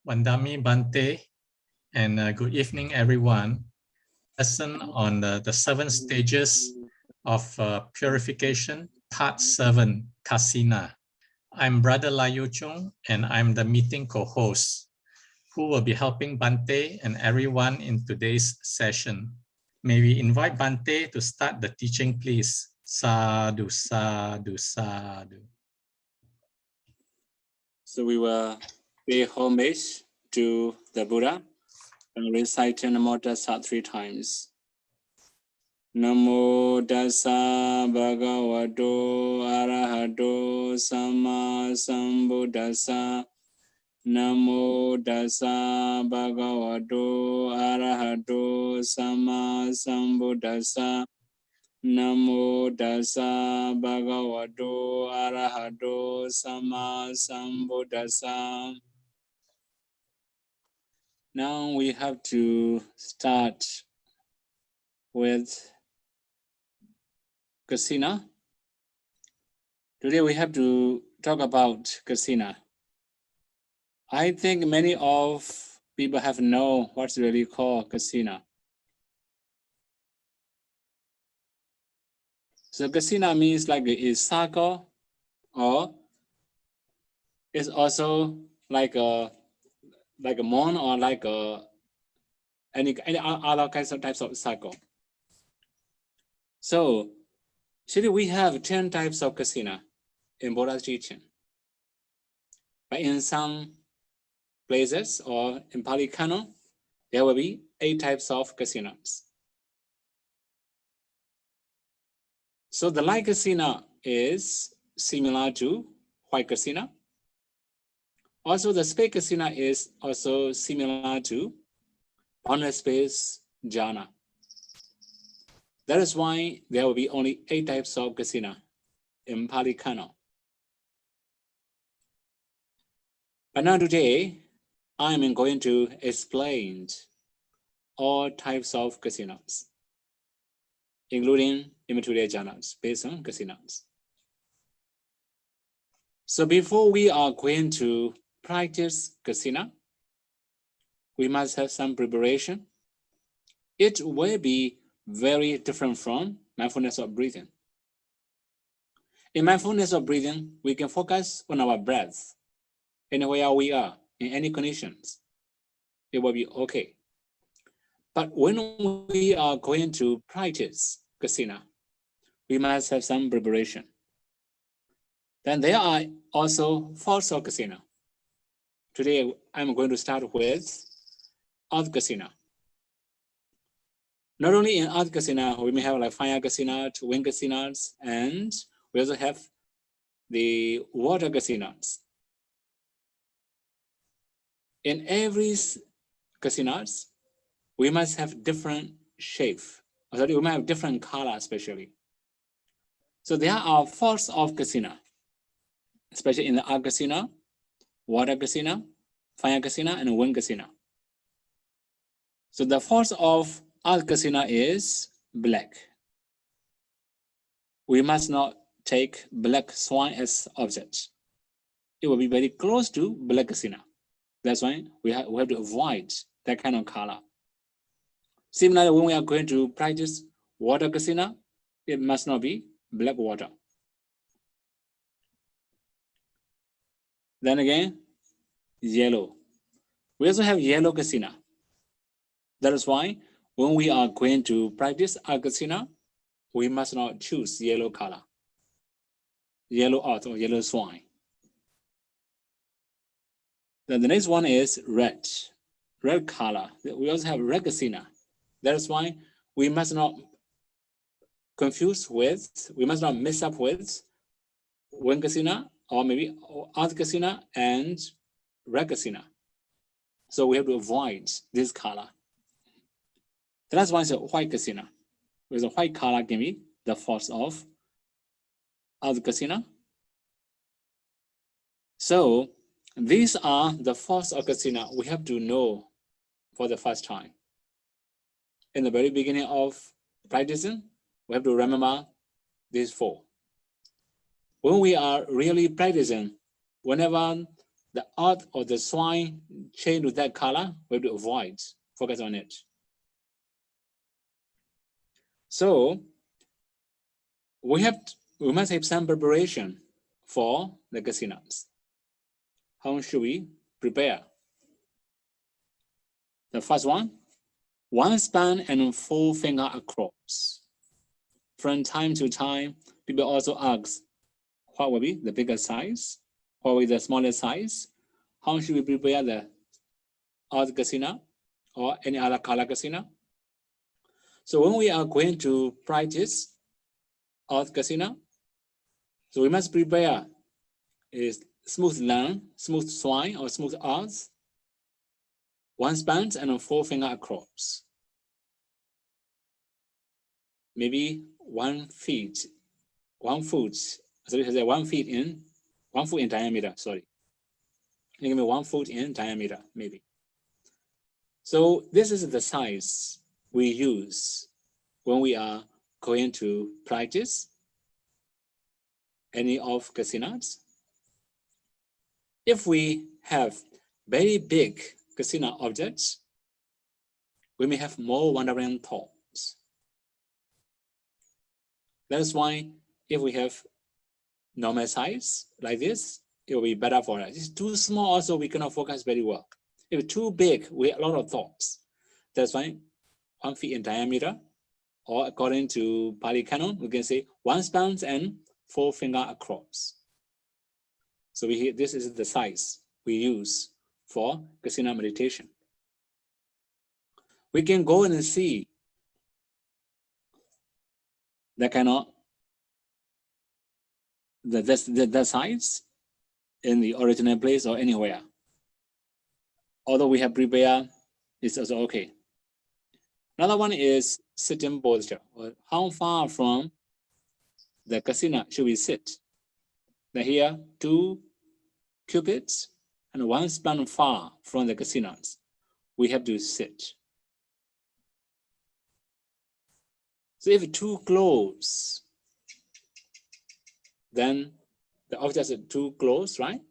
Vandami Bante, and good evening, everyone. Lesson on the 7 stages of purification, part 7, Kasina. I'm Brother Layu Chung, and I'm the meeting co-host who will be helping Bante and everyone in today's session. May we invite Bante to start the teaching, please. Sādhu, Sādhu, Sādhu. So we will pay homage to the Buddha and recite Namo Tassa 3 times. Namo Tassa Bhagavato Arahato Sama Sambuddhassa. Namo Tassa Bhagavato Arahato Sama Sambuddhassa. Namo Tassa Bhagavato Arahato Sama Sambuddhassa. Now we have to start with Kasina. Today we have to talk about Kasina. I think many of people have known what's really called Kasina. So Kasina means like a circle, or it's also like a moon, or like any other types of circle. So actually we have 10 types of Kasina in Buddha's teaching. But in some places or in Pali Canon, there will be 8 types of Kasinas. So the light Kasina is similar to white Kasina. Also, the space Kasina is also similar to boundless space jhana. That is why there will be only 8 types of Kasina in Pali Canon. But now today, I am going to explain all types of Kasinas, including immaterial jhanas based on Kasinas. So before we are going to practice Kasina, we must have some preparation. It will be very different from mindfulness of breathing. In mindfulness of breathing, we can focus on our breath anywhere we are, in any conditions. It will be okay. But when we are going to practice Kasina, we must have some preparation. Then there are also forms of Kasina. Today, I'm going to start with Ardha Kasina. Not only in Ardha Kasina, we may have like fire Kasina, wind Kasinas, and we also have the water Kasinas. In every Kasinas, we must have different shape. We might have different color, especially. So there are forms of Kasina, especially in the Ardha Kasina, water Kasina, fire Kasina, and wind Kasina. So the force of Ardha Kasina is black. We must not take black swan as object. It will be very close to black Kasina. That's why we have to avoid that kind of color. Similarly, when we are going to practice water Kasina, it must not be black water. Then again, yellow. We also have yellow Kasina. That is why when we are going to practice Ardha Kasina, we must not choose yellow color, yellow earth or yellow swan. Then the next one is red color. We also have red Kasina. That is why we must not mess up with wind Kasina, or maybe Ardha Kasina and red Kasina. So we have to avoid this color. The last one is a white Kasina. With a white color can be the force of Ardha Kasina. So these are the force of Kasina we have to know for the first time. In the very beginning of practicing, we have to remember these 4. When we are really practicing, whenever the earth or the soil change to that color, we have to avoid, focus on it. So we must have some preparation for the kasinas. How should we prepare? The first one span and 4 finger across. From time to time, people also ask, what will be the bigger size? What will be the smaller size? How should we prepare the earth kasina or any other color kasina? So when we are going to practice earth kasina, so we must prepare is smooth land, smooth soil or smooth earth, 1 span and 4 finger across. Maybe 1 foot in diameter, sorry. Give me 1 foot in diameter, maybe. So this is the size we use when we are going to practice any of kasinas. If we have very big kasina objects, we may have more wandering thoughts. That's why if we have normal size like this, it will be better for us. If it's too small, also we cannot focus very well. If it's too big, we have a lot of thoughts. That's why 1 foot in diameter, or according to Pali Canon, we can say 1 span and 4 finger across. So this is the size we use for kasina meditation. We can go and see that the size in the original place or anywhere. Although we have prepared, it's also okay. Another one is sitting posture. How far from the kasina should we sit? Now here, 2 cubits and 1 span far from the kasinas, we have to sit. So if too close, then the objects are too close, right?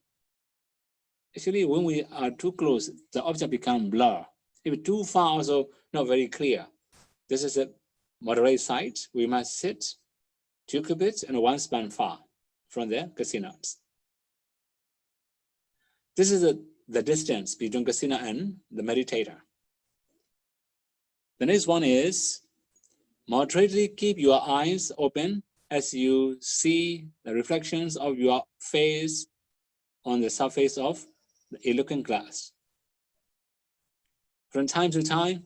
Actually, when we are too close, the object becomes blur. If too far, also not very clear. This is a moderate side. We must sit 2 cubits and 1 span far from the kasinas. This is the distance between kasina and the meditator. The next one is moderately keep your eyes open as you see the reflections of your face on the surface of a looking glass. From time to time,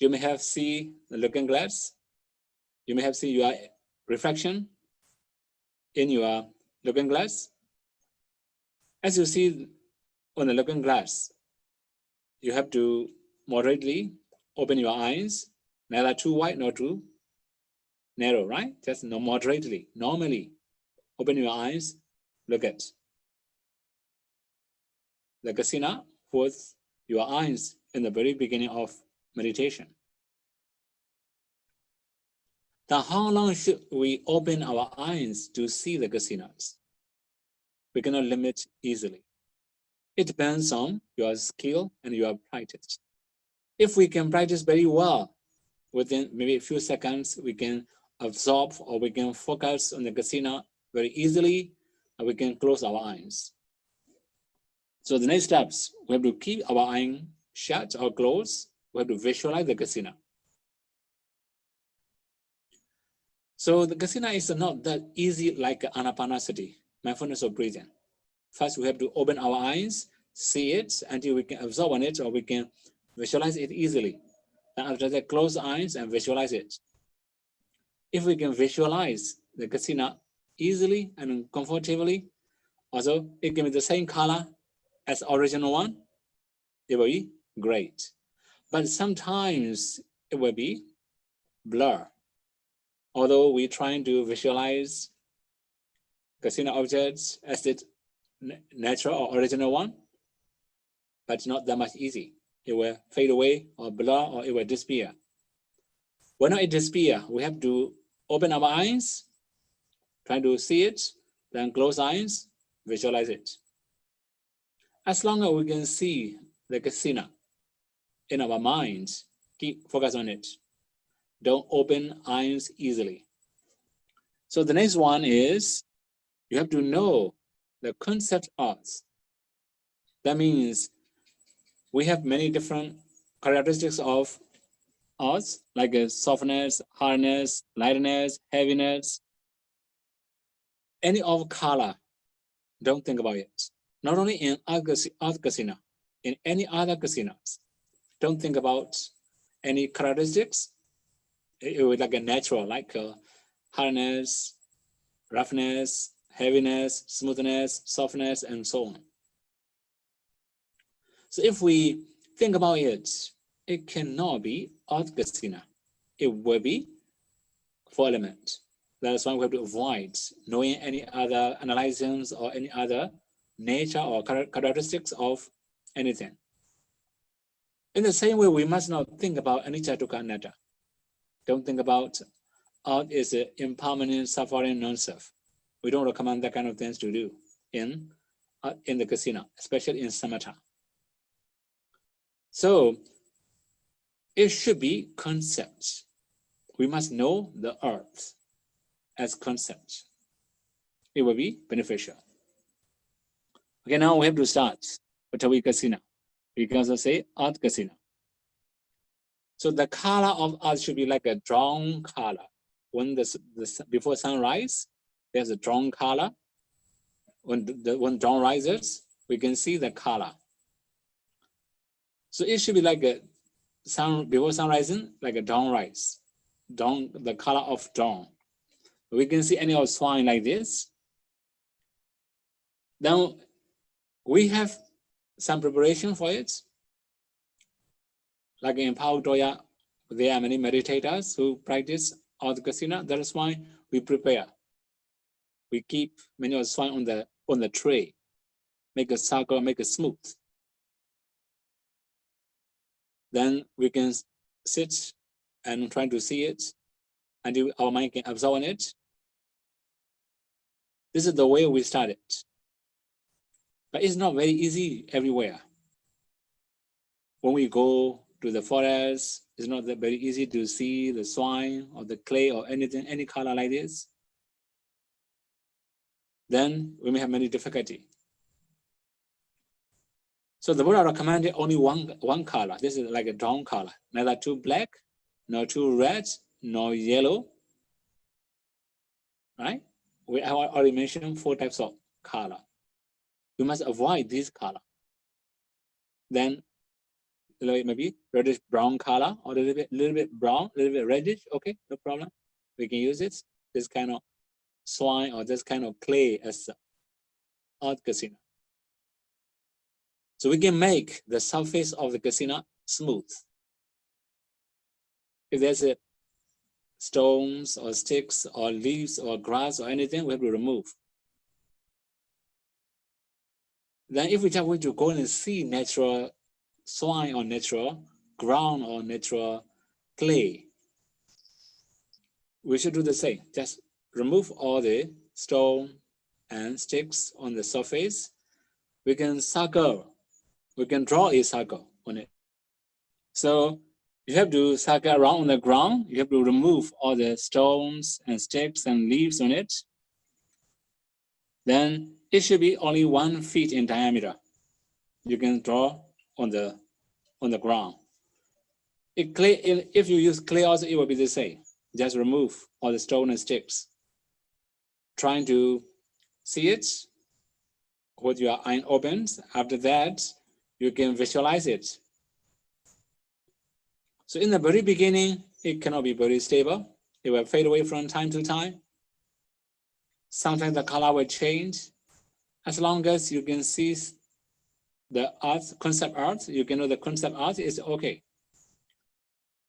you may have seen the looking glass. You may have seen your reflection in your looking glass. As you see on the looking glass, you have to moderately open your eyes, neither too wide nor too narrow, right? Just moderately, normally open your eyes, look at the kasina with your eyes in the very beginning of meditation. Now, how long should we open our eyes to see the kasinas? We cannot limit easily. It depends on your skill and your practice. If we can practice very well, within maybe a few seconds, we can absorb or we can focus on the kasina very easily, and we can close our eyes. So the next steps, we have to keep our eye shut or closed. We have to visualize the kasina. So the kasina is not that easy like anapanasati, mindfulness of breathing. First, we have to open our eyes, see it until we can absorb on it or we can visualize it easily. And after that, close the eyes and visualize it. If we can visualize the kasina easily and comfortably, also it can be the same color as the original one, it will be great. But sometimes it will be blur. Although we're trying to visualize kasina objects as the natural or original one, but it's not that much easy. It will fade away or blur or it will disappear. When it disappears, we have to open our eyes, try to see it, then close eyes, visualize it. As long as we can see the Kasina in our minds, keep focus on it. Don't open eyes easily. So the next one is you have to know the concept arts. That means we have many different characteristics of arts, like softness, hardness, lightness, heaviness. Any of color, don't think about it. Not only in art Kasina, in any other casinas, don't think about any characteristics. It was like a natural, like hardness, roughness, heaviness, smoothness, softness, and so on. So if we think about it, it cannot be art Kasina. It will be 4 elements. That's why we have to avoid knowing any other analysis or any other nature or characteristics of anything. In the same way, we must not think about anicca, dukkha, anatta. Don't think about art is impermanent, suffering, non-self. We don't recommend that kind of things to do in the Kasina, especially in samatha. So it should be concepts. We must know the art as concepts. It will be beneficial. Okay, now we have to start Patavi Kasina. We can also say art Kasina. So the color of art should be like a drawn color. When before sunrise, there's a drawn color. When dawn rises, we can see the color. So it should be like a before sunrise, like a dawn rise. Dawn, the color of dawn. We can see any of swine like this. Then we have some preparation for it. Like in Paugdoya, there are many meditators who practice art Kasina. That is why we prepare. We keep many of swine on the tray, make a circle, make it smooth. Then we can sit and try to see it until our mind can absorb on it. This is the way we started. But it's not very easy everywhere. When we go to the forest, it's not that very easy to see the swine or the clay or anything, any color like this. Then we may have many difficulty. So the Buddha recommended only one color. This is like a dawn color, neither too black, nor too red, nor yellow. Right? We have already mentioned 4 types of color. We must avoid this color. Then maybe reddish brown color or a little bit brown, a little bit reddish. Okay, no problem. We can use it. This kind of swine or this kind of clay as art Kasina. So we can make the surface of the Kasina smooth. If there's stones or sticks or leaves or grass or anything, we have to remove. Then if we just want to go and see natural swine or natural ground or natural clay, we should do the same. Just remove all the stone and sticks on the surface. We can circle. We can draw a circle on it. So you have to circle around on the ground. You have to remove all the stones and sticks and leaves on it. Then it should be only 1 feet in diameter. You can draw on the ground. If you use clay also, it will be the same. Just remove all the stone and sticks. Trying to see it with your eye open. After that, you can visualize it. So in the very beginning, it cannot be very stable. It will fade away from time to time. Sometimes the color will change. As long as you can see the art, concept art, you can know the concept art is okay.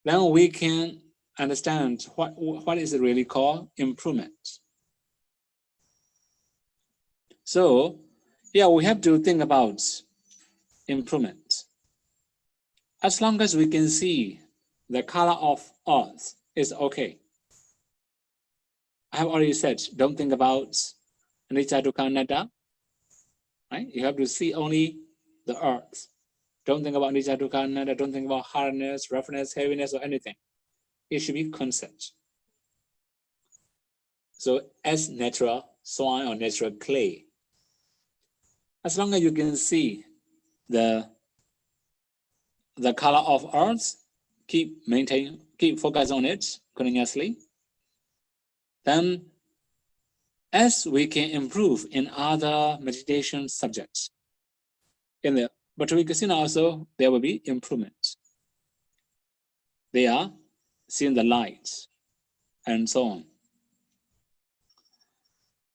Then we can understand what is really called improvement. So yeah, we have to think about improvement. As long as we can see the color of art is okay. I have already said, don't think about anicca, dukkha, anatta. Right? You have to see only the earth. Don't think about Nija Dukkha Anatta, don't think about hardness, roughness, heaviness, or anything. It should be concept. So as natural soil or natural clay, as long as you can see the color of earth, keep focus on it continuously, then as we can improve in other meditation subjects, in the Purification Kasina also there will be improvements. They are seeing the light and so on.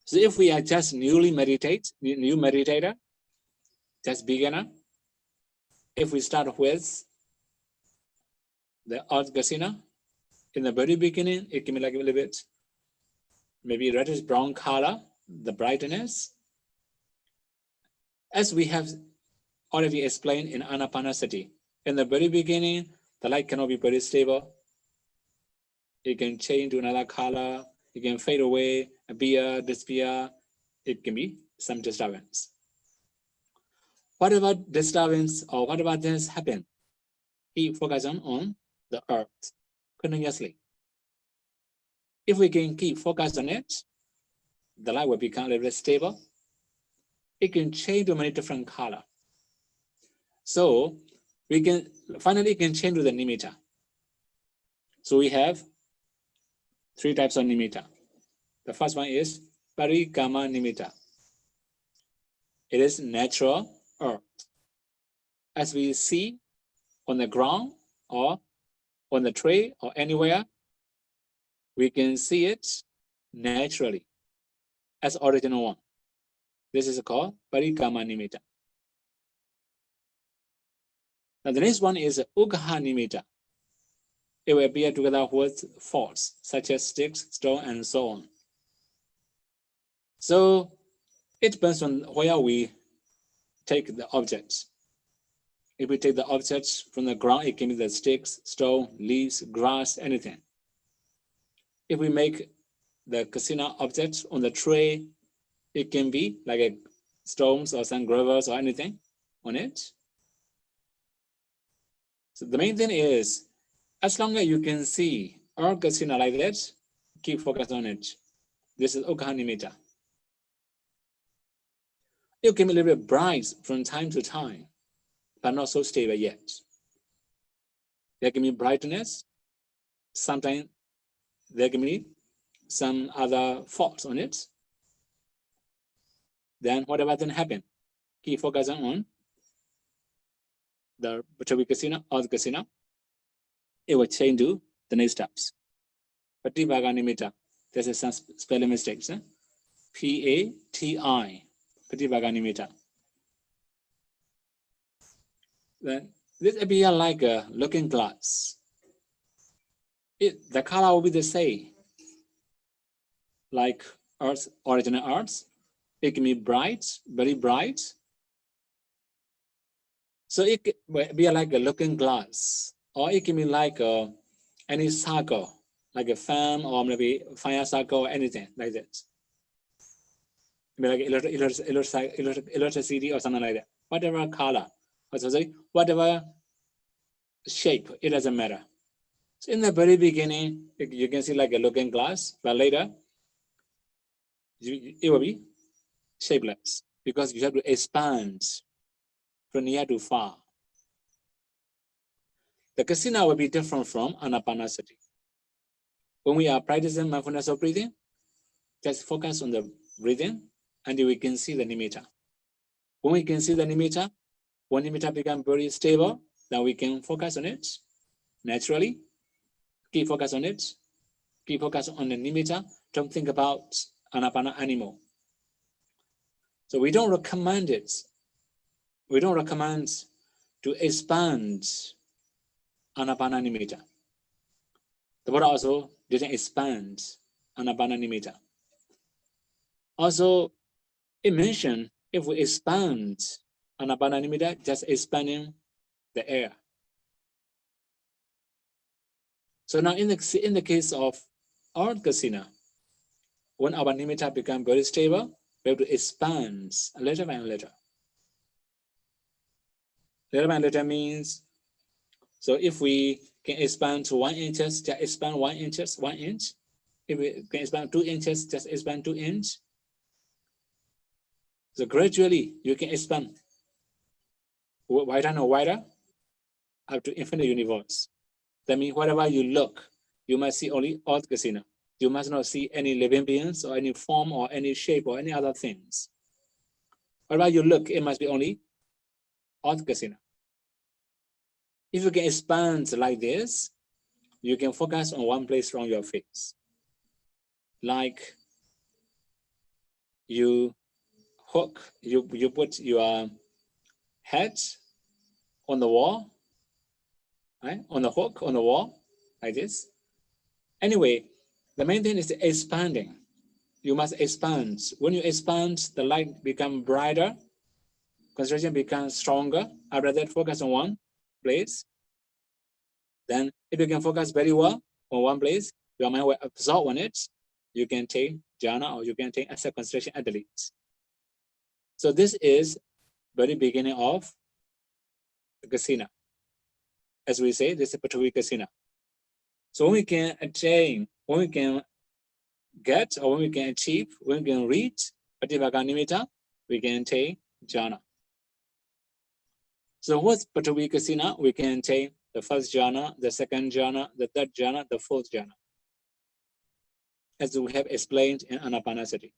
So if we are just new meditator, just beginner, if we start with the Earth Kasina, in the very beginning, it can be like a little bit, maybe reddish brown color, the brightness. As we have already explained in Anapanasati, in the very beginning, the light cannot be very stable. It can change to another color, it can fade away, appear, disappear. It can be some disturbance. Whatever disturbance or whatever things happen, keep focusing on the earth continuously. If we can keep focused on it, the light will become a little bit stable. It can change to many different colors. So we can finally change to the nimitta. So we have 3 types of nimitta. The first one is parikama nimitta. It is natural earth. As we see on the ground or on the tree or anywhere, we can see it naturally as original one. This is called parikama nimitta. Now the next one is ugha nimitta. It will appear together with faults such as sticks, stone, and so on. So it depends on where we take the objects. If we take the objects from the ground, it can be the sticks, stone, leaves, grass, anything. If we make the Kasina objects on the tray, it can be like a stones or some gravels or anything on it. So the main thing is, as long as you can see our Kasina like that, keep focus on it. This is Ugha nimitta. It can be a little bit bright from time to time, but not so stable yet. There can be brightness. Sometimes there can be some other faults on it. Then whatever then happen, keep focusing on the Purification Kasina or the Kasina. It will change to the next steps. Pativaga nimitta. This is some spelling mistakes. P-A-T-I. Pativaga nimitta. Then this appear like a looking glass. The color will be the same, like Earth, original Earth. It can be bright, very bright. So it will be like a looking glass, or it can be like any circle, like a fan or maybe fire circle or anything like that. Maybe like electricity or something like that. Whatever color, whatever shape, it doesn't matter. So in the very beginning, you can see like a looking glass, but later it will be shapeless because you have to expand from near to far. The Kasina will be different from Anapanasati. When we are practicing mindfulness of breathing, just focus on the breathing until we can see the nimitta. When we can see the nimitta, when nimitta becomes very stable, then we can focus on it naturally. Keep focus on it. Keep focus on the nimitta. Don't think about anapana anymore. So we don't recommend it. We don't recommend to expand anapana nimitta. The Buddha also didn't expand anapana nimitta. Also, it mentioned if we expand anapana nimitta, just expanding the air. So now in the case of our Kasina, when our nimitta becomes very stable, we have to expand a little and a little. Little by little means, so if we can expand to 1 inch, just expand 1 inch, 1 inch. If we can expand 2 inches, just expand 2 inch. So gradually you can expand wider and wider up to infinite universe. That means wherever you look, you must see only Earth Kasina. You must not see any living beings or any form or any shape or any other things. Wherever you look, it must be only Earth Kasina. If you can expand like this, you can focus on one place around your face. Like you hook, you put your head on the wall, right? On the hook, on the wall, like this. Anyway, the main thing is expanding. You must expand. When you expand, the light becomes brighter, concentration becomes stronger. After that, focus on one place. Then if you can focus very well on one place, your mind will absorb on it. You can take jhana or you can take asset concentration at the least. So this is very beginning of Kasina. As we say, this is Kasina. So when we can attain, when we can get, or when we can achieve, when we can reach Pativakanimita, we can take jhana. So what's Kasina? We can take the first jhana, the second jhana, the third jhana, the fourth jhana, as we have explained in Anapanasati.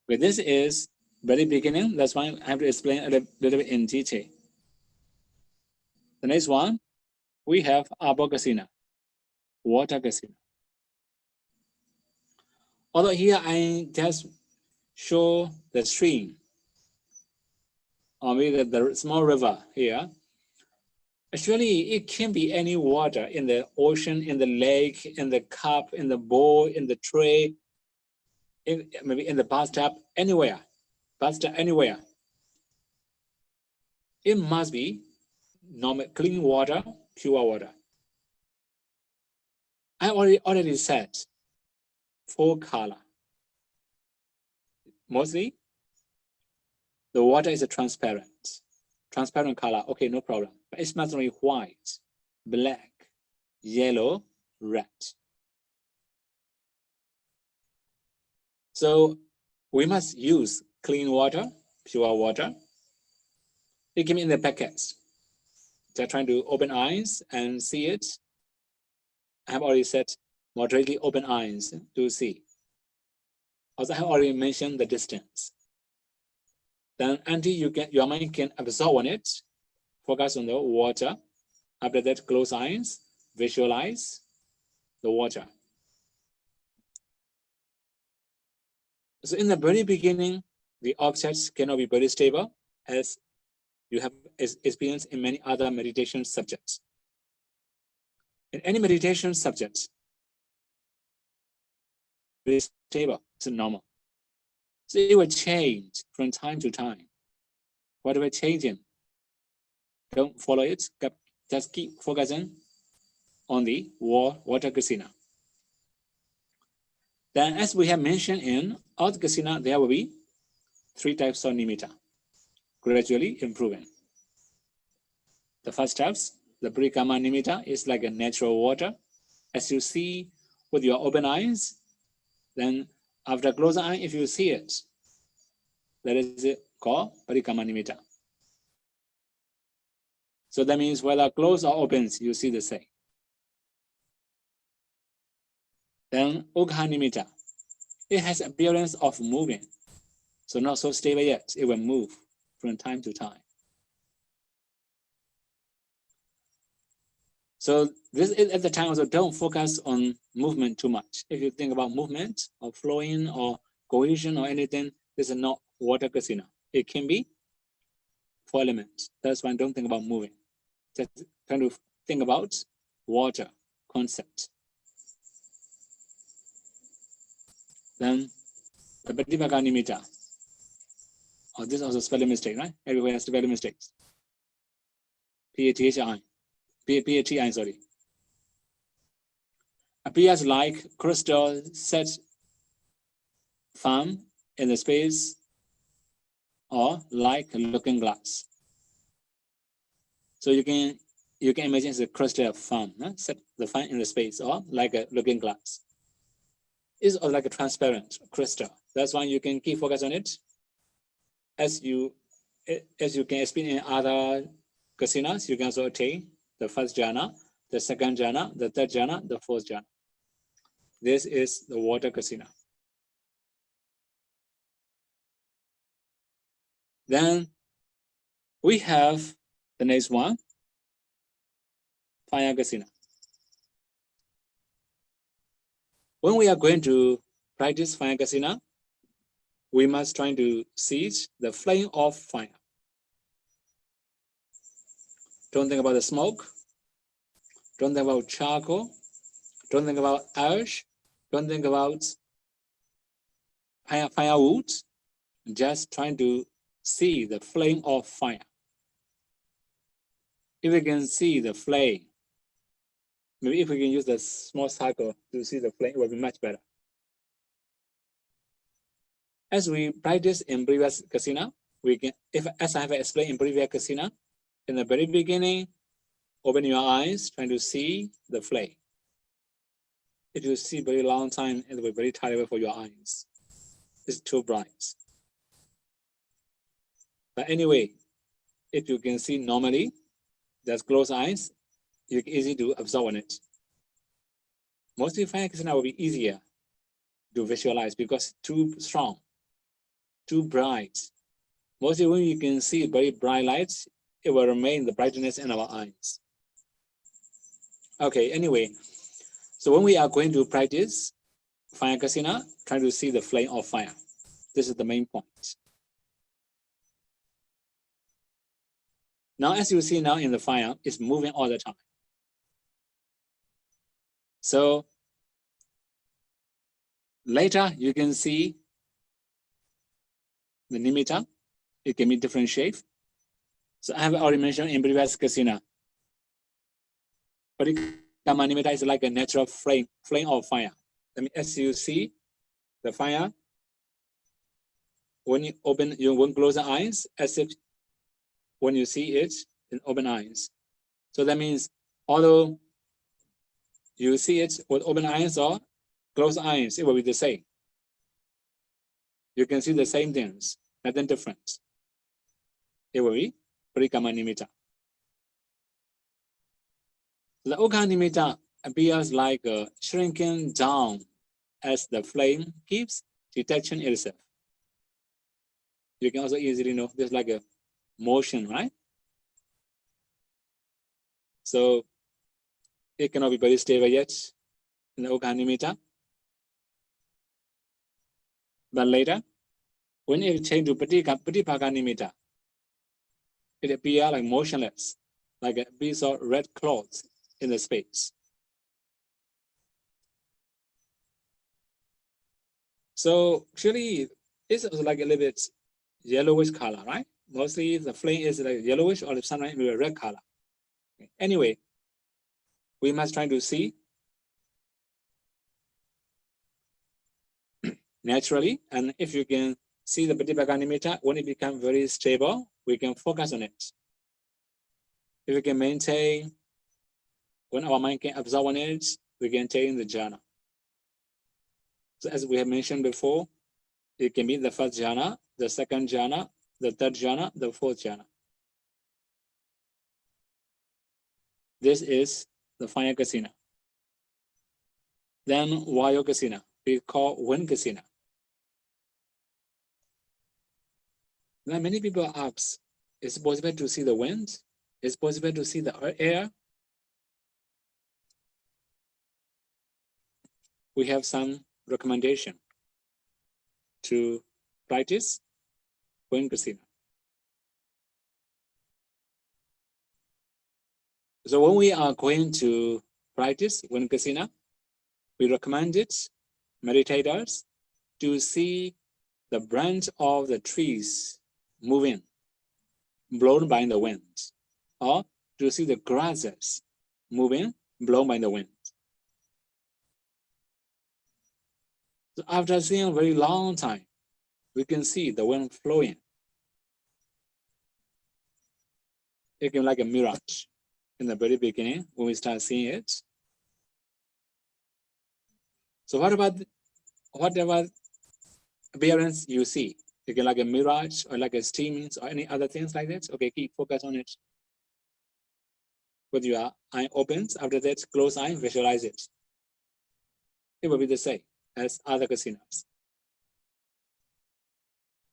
But this is very beginning. That's why I have to explain a little bit in detail. The next one, we have Abha Kasina, water Kasina. Although here I just show the stream, or maybe the small river here. Actually, it can be any water in the ocean, in the lake, in the cup, in the bowl, in the tray, maybe in the bathtub, anywhere. Bathtub, anywhere. It must be normal, clean water, pure water. I already said 4 color. Mostly, the water is a transparent color. Okay, no problem. But it's not only white, black, yellow, red. So we must use clean water, pure water. It came in the packets. They're trying to open eyes and see it. I have already said moderately open eyes to see. Also, I have already mentioned the distance. Then until your mind can absorb on it, focus on the water. After that, close eyes, visualize the water. So in the very beginning, the objects cannot be very stable, as you have experienced in many other meditation subjects. In any meditation subject, very stable, it's normal. So it will change from time to time. Whatever changing, don't follow it. Just keep focusing on the water Kasina. Then, as we have mentioned in Earth Kasina, there will be 3 types of nimitta, gradually improving. The first types, the Parikama nimitta, is like a natural water. As you see with your open eyes, then after closed eye, if you see it, that is called Parikama nimitta. So that means whether closed or opens, you see the same. Then Ukha nimitta, it has appearance of moving. So not so stable yet, it will move from time to time. So this is at the time also don't focus on movement too much. If you think about movement or flowing or cohesion or anything, this is not water Kasina. It can be 4 elements. That's why don't think about moving. Just trying to think about water concept. Then the Pratipaka nimitta. Oh, this is also spelling mistake, right? Everywhere has spelling mistakes. P-A-T-H-I. P-A-T-I, sorry. Appears like crystal set firm in the space or like a looking glass. So you can imagine it's a crystal form, set the fire in the space, or like a looking glass. It's like a transparent crystal. That's why you can keep focus on it. As you can experience in other kasinas, you can also attain the first jhana, the second jhana, the third jhana, the fourth jhana. This is the water kasina. Then we have the next one, fire kasina. When we are going to practice fire kasina, we must try to seize the flame of fire. Don't think about the smoke. Don't think about charcoal. Don't think about ash. Don't think about firewood. Just trying to see the flame of fire. If we can see the flame, maybe if we can use the small circle to see the flame, it will be much better. As we practice in previous kasina, we can, as I have explained in previous kasina, in the very beginning, open your eyes, trying to see the flame. If you see very long time, it will be very terrible for your eyes. It's too bright. But anyway, if you can see normally, just close eyes, you can easy to absorb on it. Mostly fire kasina will be easier to visualize because too strong, too bright. Mostly when you can see very bright lights, it will remain the brightness in our eyes. Okay, anyway, so when we are going to practice fire kasina, try to see the flame of fire. This is the main point. Now, as you see now in the fire, it's moving all the time. So later you can see the nimitta. It can be different shape. So I have already mentioned in previous kasina. Purification nimitta is like a natural flame of fire. I mean, as you see the fire, when you close the eyes, as if when you see it in open eyes. So that means although you see it with open eyes or closed eyes, it will be the same. You can see the same things, nothing different. It will be Purification nimitta. The Ukha nimitta appears like shrinking down as the flame keeps detaching itself. You can also easily know there's like a motion, right? So it cannot be very stable yet in the Ukha nimitta. But later, when it changes to Purification nimitta, it appears like motionless, like a piece of red cloth in the space. So actually, it's also like a little bit yellowish color, right? Mostly the flame is like yellowish or sometimes with a red color. Anyway, we must try to see naturally, and if you can see the Purification nimitta, when it becomes very stable, we can focus on it. If we can maintain, when our mind can absorb on it, we can attain the jhana. So as we have mentioned before, it can be the first jhana, the second jhana, the third jhana, the fourth jhana. This is the fire kasina. Then Vayu kasina, we call wind kasina. Now many people ask, is it possible to see the wind? Is it possible to see the air? We have some recommendation to practice wind kasina. So when we are going to practice wind kasina, we recommend it, meditators, to see the branch of the trees moving, blown by the wind, or to see the grasses moving, blown by the wind. So after seeing a very long time, we can see the wind flowing. it can be like a mirage in the very beginning when we start seeing it. So what about whatever appearance you see? It can like a mirage or like a steaming or any other things like that. Okay, keep focus on it. With your eye opens, after that, close eye, visualize it. It will be the same as other kasinas.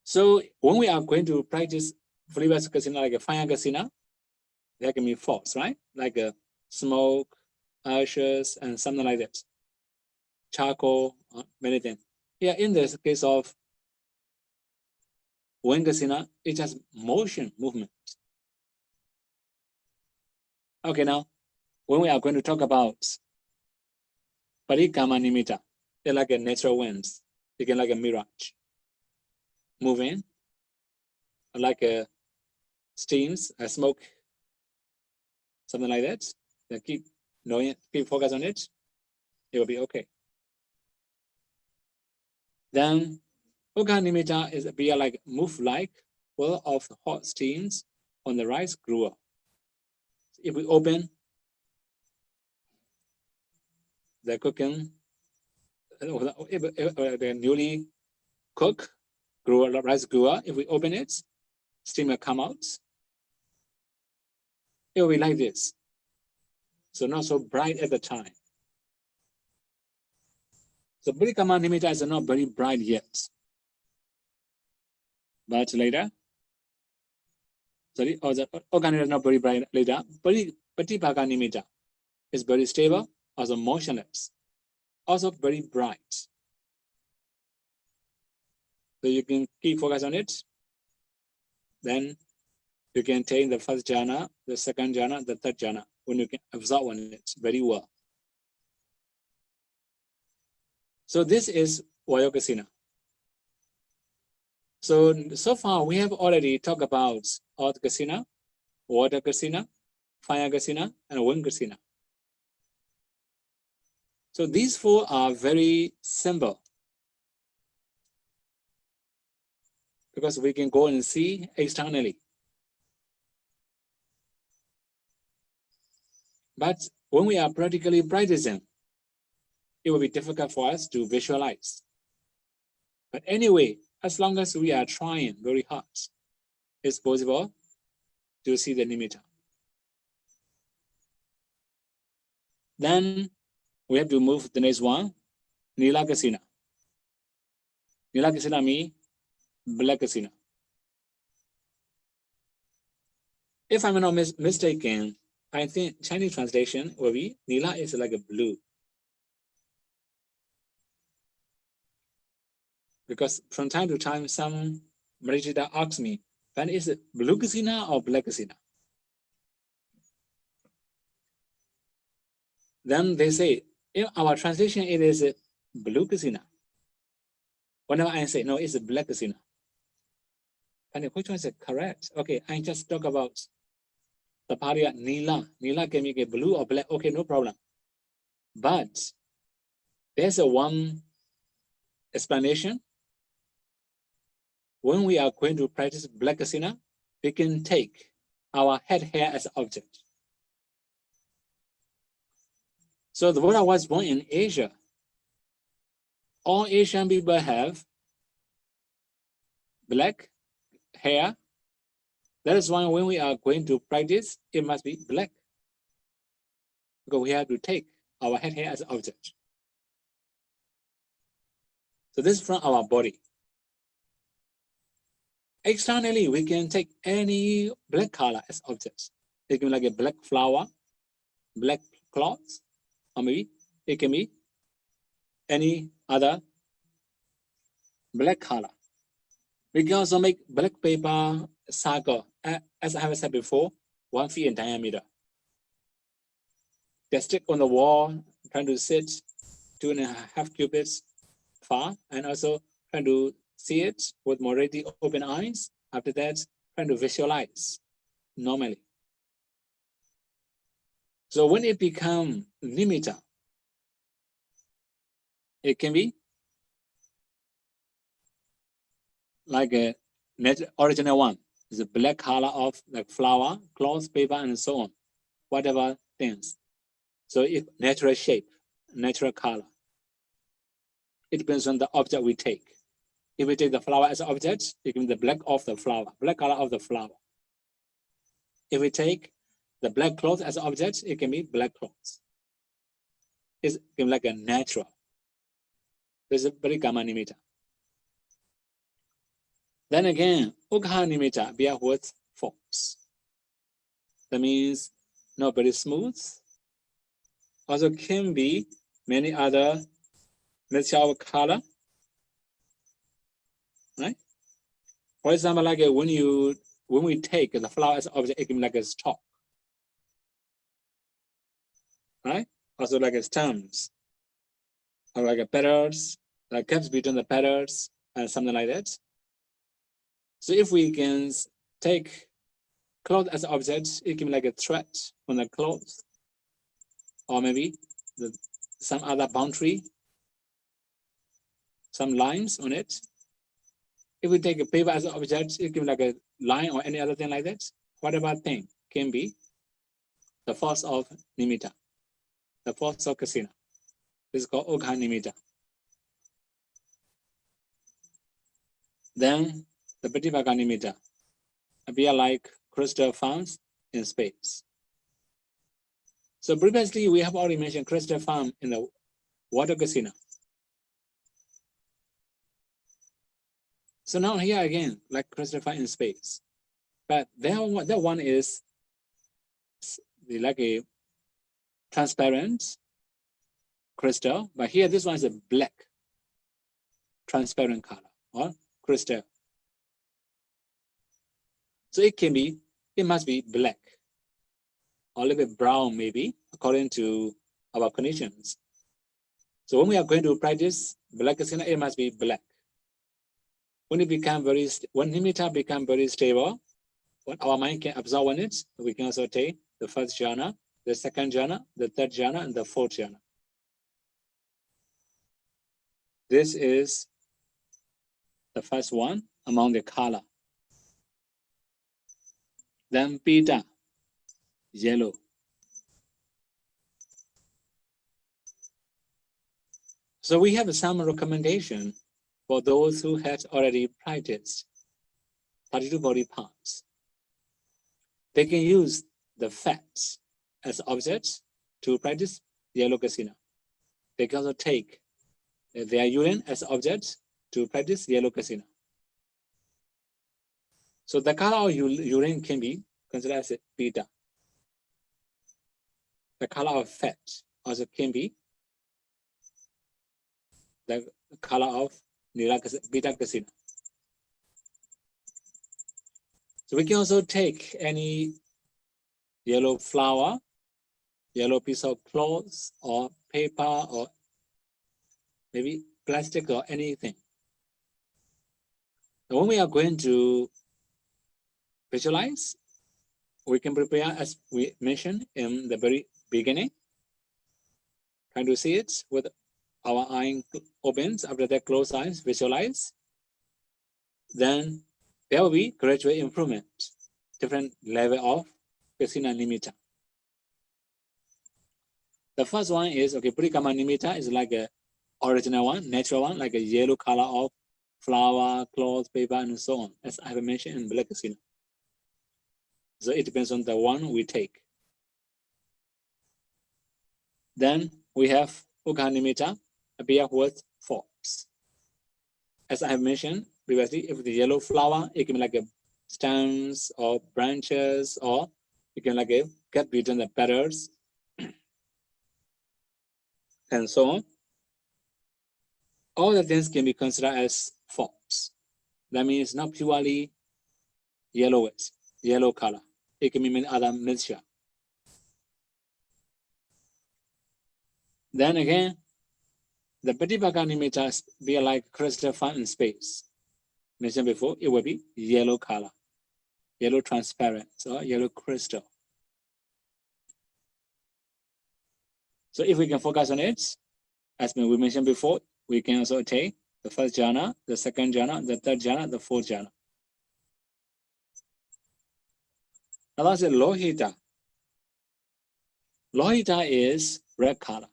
So when we are going to practice flavors kasina, like a fire kasina, there can be force, right? Like a smoke, ashes, and something like that. Charcoal, many things. Yeah, in this case of Ven Kasina, it has motion, movement. Okay, now, when we are going to talk about Parikama Nimitta, they're like a natural winds. They can like a mirage. Moving, like a steams, a smoke, something like that. Then keep knowing it, keep focus on it. It will be okay. Then Uga Nimitta is be like move like well of hot steams on the rice brewer. If we open the cooking, the newly cooked rice brewer, if we open it, steam will come out. It will be like this. So not so bright at the time. So Parikama Nimitta is not very bright yet. But later, sorry, or the organ is not very bright later. Patipaka Nimitta is very stable, also motionless, also very bright. So you can keep focus on it. Then you can take the first jhana, the second jhana, the third jhana, when you can absorb on it very well. So this is Vayu Kasina. So far we have already talked about Earth Kasina, Water Kasina, Fire Kasina, and Wind Kasina. So these four are very simple because we can go and see externally. But when we are practically practicing, it will be difficult for us to visualize. But anyway, as long as we are trying very hard, it's possible to see the nimitta. Then we have to move the next one, Nila Kasina. Nila Kasina means black Kasina. If I'm not mistaken, I think Chinese translation will be Nila is like a blue. Because from time to time, some Marijita asks me, "Then is it blue Kasina or black Kasina?" Then they say, in our translation, it is blue Kasina. Whenever I say, no, it's a black Kasina. And which one is correct? Okay, I just talk about the party Nila. Nila can make it blue or black. Okay, no problem. But there's a one explanation. When we are going to practice black Kasina, we can take our head hair as an object. So the Buddha was born in Asia. All Asian people have black hair. That is why when we are going to practice, it must be black. Because we have to take our head hair as an object. So this is from our body. Externally, we can take any black color as objects. It can be like a black flower, black cloth, or maybe it can be any other black color. We can also make black paper circle, as I have said before, 1 feet in diameter. They stick on the wall, trying to sit 2.5 cubits far, and also trying to see it with moderately open eyes. After that, trying to visualize normally. So when it becomes nimitta, it can be like a original one, the black color of like flower, cloth, paper, and so on, whatever things. So if natural shape, natural color, it depends on the object we take. If we take the flower as an object, it can be the black of the flower, black color of the flower. If we take the black cloth as an object, it can be black cloth. It's like a natural. This is very common nimitta. Then again, ukha nimitta bear with force. That means not very smooth. Also can be many other mixture of color. Right? For example, like when we take the flower as an object, it can be like a stalk. Right? Also like a stems. Or like a petals, like gaps between the petals and something like that. So if we can take cloth as an object, it can be like a thread on the cloth, or maybe some other boundary, some lines on it. If we take a paper as an object, it can be like a line or any other thing like that. Whatever thing can be the force of nimitta, the force of kasina. This is called ukha nimitta. Then the pratipaka nimitta appear like crystal found in space. So previously we have already mentioned crystal found in the water kasina. So now here again, like crystal found in space. But that one is like a transparent crystal, but here this one is a black transparent color or crystal. So it must be black or a little bit brown maybe, according to our conditions. So when we are going to practice black kasina, it must be black. When nimitta become very stable, when our mind can absorb on it, we can also take the first jhana, the second jhana, the third jhana, and the fourth jhana. This is the first one among the color. Then pita, yellow. So we have some recommendation for those who had already practiced 32 body parts. They can use the fats as objects to practice yellow kasina. They can also take their urine as objects to practice yellow kasina. So the color of urine can be considered as a pita. The color of fat also can be the color of beta kasina. So we can also take any yellow flower, yellow piece of cloth or paper or maybe plastic or anything. And when we are going to visualize, we can prepare as we mentioned in the very beginning. Trying to see it with our eye opens, after that closed eyes, visualize. Then there will be gradual improvement, different level of kasina nimitta. The first one is, okay, purikama nimitta is like a original one, natural one, like a yellow color of flower, cloth, paper, and so on, as I have mentioned in black kasina. So it depends on the one we take. Then we have ukha nimitta appear with forms. As I have mentioned previously, if the yellow flower, it can be like a stems or branches, or it can like a gap between the petals and so on. All the things can be considered as forms. That means not purely yellowish, yellow color. It can be many other mixture. Then again, the pratipaka nimitta be like crystal found in space. Mentioned before, it will be yellow color, yellow transparent, or yellow crystal. So if we can focus on it, as we mentioned before, we can also take the first jhana, the second jhana, the third jhana, the fourth jhana. Now that's a lohita. Lohita is red color.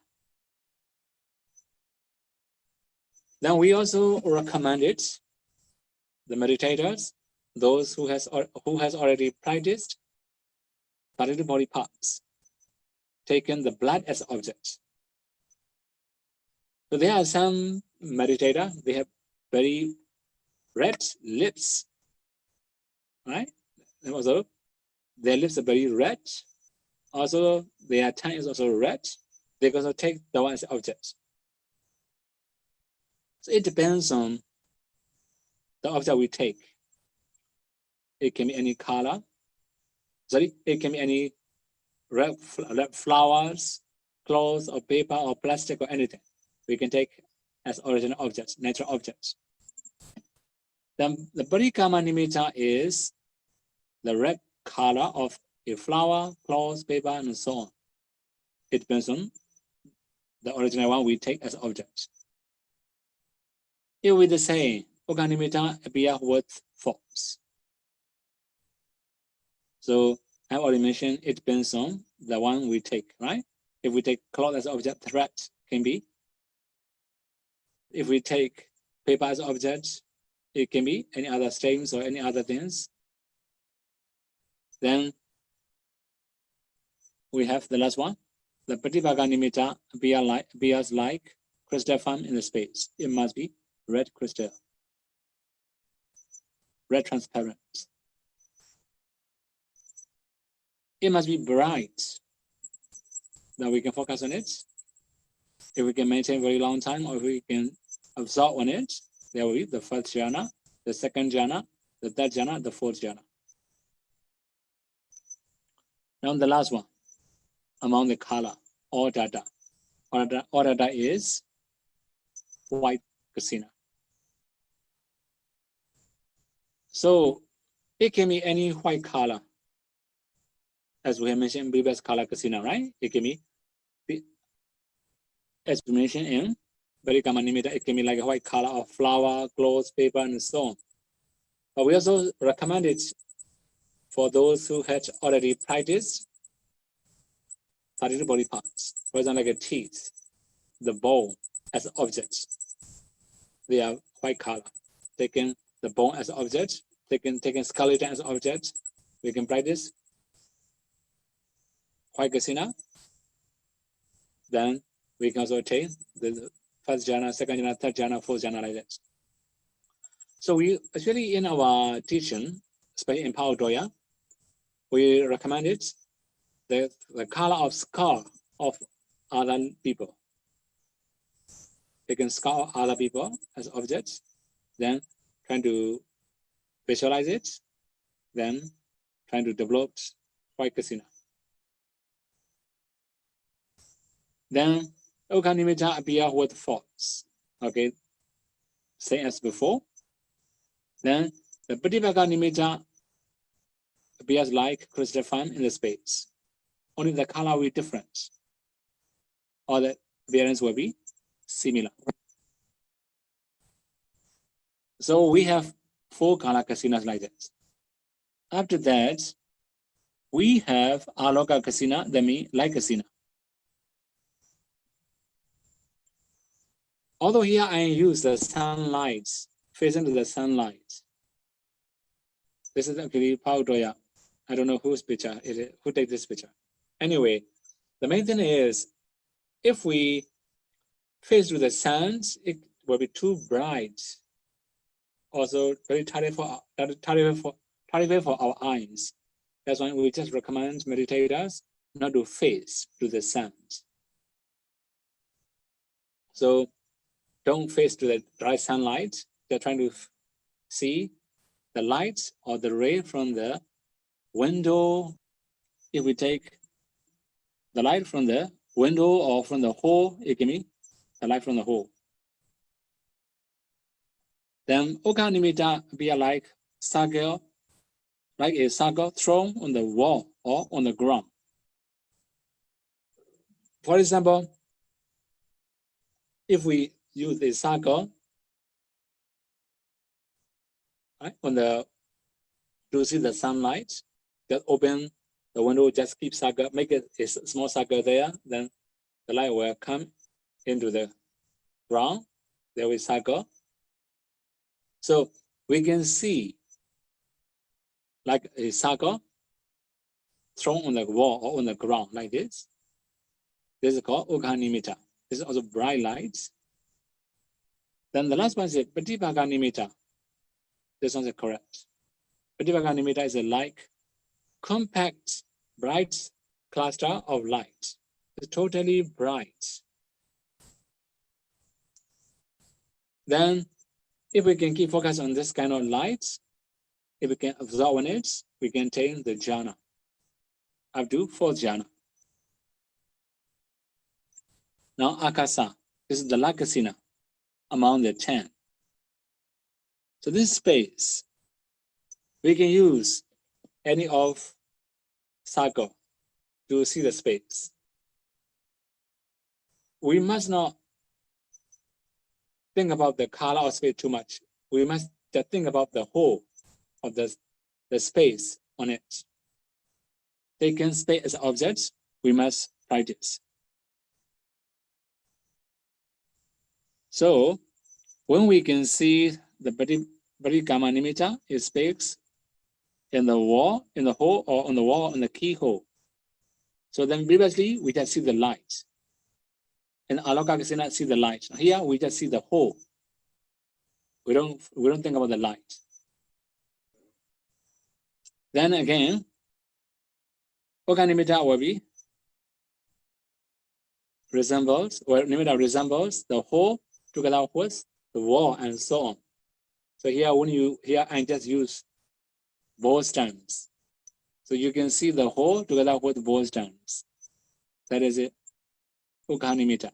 Then we also recommend it, the meditators, those who has already practiced 32 body parts, taken the blood as object. So there are some meditators, they have very red lips, right? And also, their lips are very red. Also, their tongue is also red. They also take the one as object. So it depends on the object we take. It can be any color. Sorry, it can be any red flowers, clothes, or paper, or plastic, or anything. We can take as original objects, natural objects. Then the Parikama Nimitta is the red color of a flower, clothes, paper, and so on. It depends on the original one we take as object. If we the same, Okanimitta appear with forms. So I already mentioned it depends on the one we take, right? If we take cloth as object, thread can be. If we take paper as object, it can be any other stains or any other things. Then we have the last one. The Pratibhaga Nimitta appears like crystal form in the space. It must be red crystal, red transparent. It must be bright, that we can focus on it. If we can maintain very long time, or if we can absorb on it, there will be the first jhana, the second jhana, the third jhana, the fourth jhana. Now the last one, among the color, Odada. Odada is white Kasina. So it can be any white color. As we have mentioned in previous color Kasina, right? It can be, as we mentioned in Parikama Nimitta, it can be like a white color of flower, clothes, paper, and so on. But we also recommend it for those who had already practiced 32 body parts. For example, like a teeth, the bone as objects. They are white color. Taking the bone as object, taking skeleton as object, we can practice white Kasina. Then we can also take the first jhana, second jhana, third jhana, fourth jhana, like that. So we actually in our teaching, especially in Power Doya, we recommend it the color of skull of other people. They can skull other people as objects, then trying to visualize it, then trying to develop white Kasina. Then Okanimitta appear with force. Okay, same as before. Then the Pratibhaga Nimitta appears like crystal form in the space. Only the color will be different, or the appearance will be similar. So we have 4 color Kasinas like that. After that, we have Aloka Kasina, that means light Kasina. Although here I use the sunlight, facing to the sunlight. This is actually Power Doya. I don't know whose picture it is, who takes this picture. Anyway, the main thing is, if we face to the sun, it will be too bright. Also, very tiring for our eyes. That's why we just recommend meditators not to face to the sun. So don't face to the dry sunlight. They're trying to see the light or the ray from the window. If we take the light from the window or from the hole, it can be the light from the hole. Then Okanimitta be like circle, like a circle thrown on the wall or on the ground. For example, if we use a circle, right, on the to see the sunlight, that open the window just keep circle, make it a small circle there, then the light will come into the ground, there will circle. So we can see like a circle thrown on the wall or on the ground like this. This is called Ukha-nimitta. This is also bright lights. Then the last one is Pratipaka-nimitta. This one is correct. Pratipaka-nimitta is a like compact, bright cluster of light. It's totally bright. Then if we can keep focus on this kind of light, if we can absorb on it, we can attain the jhana, up to 4th jhana. Now Akasa, this is the last Kasina among the 10. So this space, we can use any of circle to see the space. We must not think about the color of space too much. We must just think about the whole of the space on it. Taking space as objects, we must practice. So when we can see the Parikama Nimitta, it speaks in the wall, in the hole, or on the wall, in the keyhole. So then previously we just see the light. In Aloka Kasina, see the light. Here we just see the hole. We don't think about the light. Then again, Ukha Nimitta will be resembles, or Nimitta resembles the hole together with the wall and so on. So here when you I just use both terms. So you can see the whole together with both terms. That is it. Ukha Nimitta.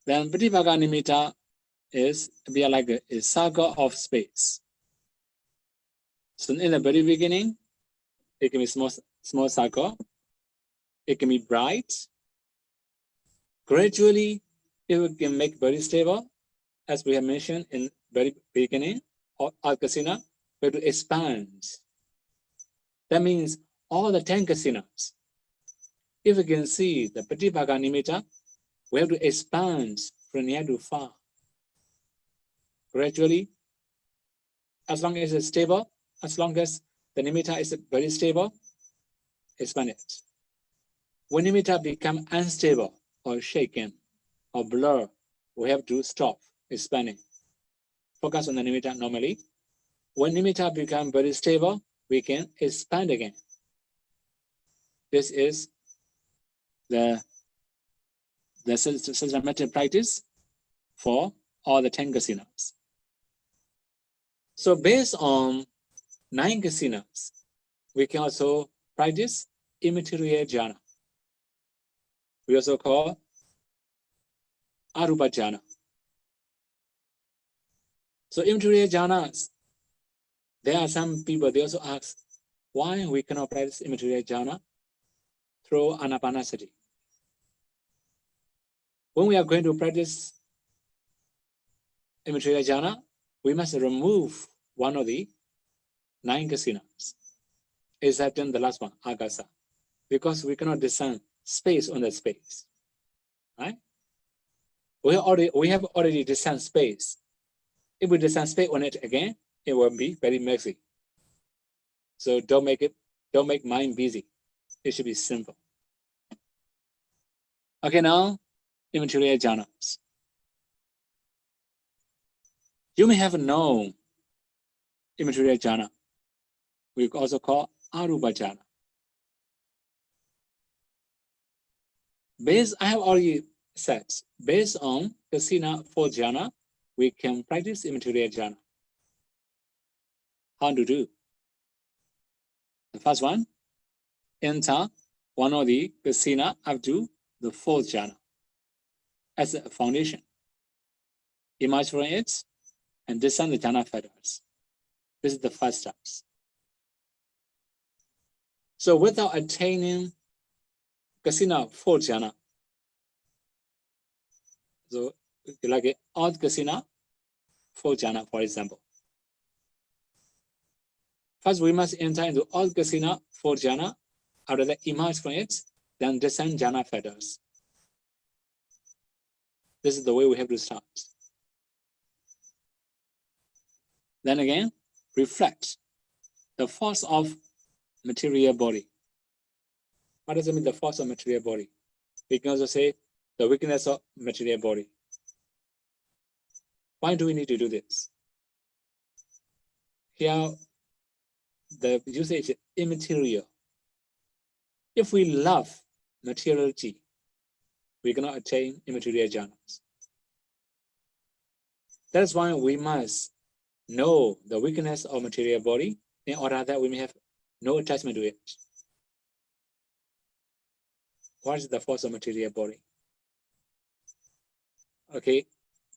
Then Pratipaka Nimitta is be like a circle of space. So in the very beginning, it can be small circle. It can be bright. Gradually, it will can make very stable, as we have mentioned in very beginning of Kasina, we have to expand. That means all the 10 Kasinas. If we can see the Pratipaka Nimitta, we have to expand from near to far. Gradually, as long as it's stable, as long as the Nimitta is very stable, expand it. When Nimitta become unstable or shaken or blur, we have to stop expanding. Focus on the Nimitta normally. When Nimitta become very stable, we can expand again. This is the systematic practice for all the 10 Kasinas. So based on 9 Kasinas, we can also practice immaterial jhana. We also call Arupa jhana. So immaterial jhanas, there are some people, they also ask, why we cannot practice immaterial jhana through anapanasati? When we are going to practice immaterial jhana, we must remove one of the 9 Kasinas, except in the last one, Akasa, because we cannot discern space on the space, right? We have already discerned space. If we discern space on it again, it will be very messy. So don't make mind busy. It should be simple. Okay, now immaterial jhanas. You may have known immaterial jhana. We also call Arupa jhana. I have already said, based on Kasina 4 jhana, we can practice immaterial jhana. How to do? The first one, enter one of the Kasina up to the 4th jhana as a foundation. Emerge from it and discern the jhana fetters. This is the first step. So without attaining Kasina 4 jhana, so like an odd Kasina 4 jhana, for example. First, we must enter into all Kasina, 4 jhana. After that, emerge from it, then descend jhana fetters. This is the way we have to start. Then again, reflect the force of material body. What does it mean, the force of material body? We can also say the weakness of material body. Why do we need to do this? Here, the usage is immaterial. If we love materiality, we cannot attain immaterial jhanas. That's why we must know the weakness of material body in order that we may have no attachment to it. What is the force of material body? Okay,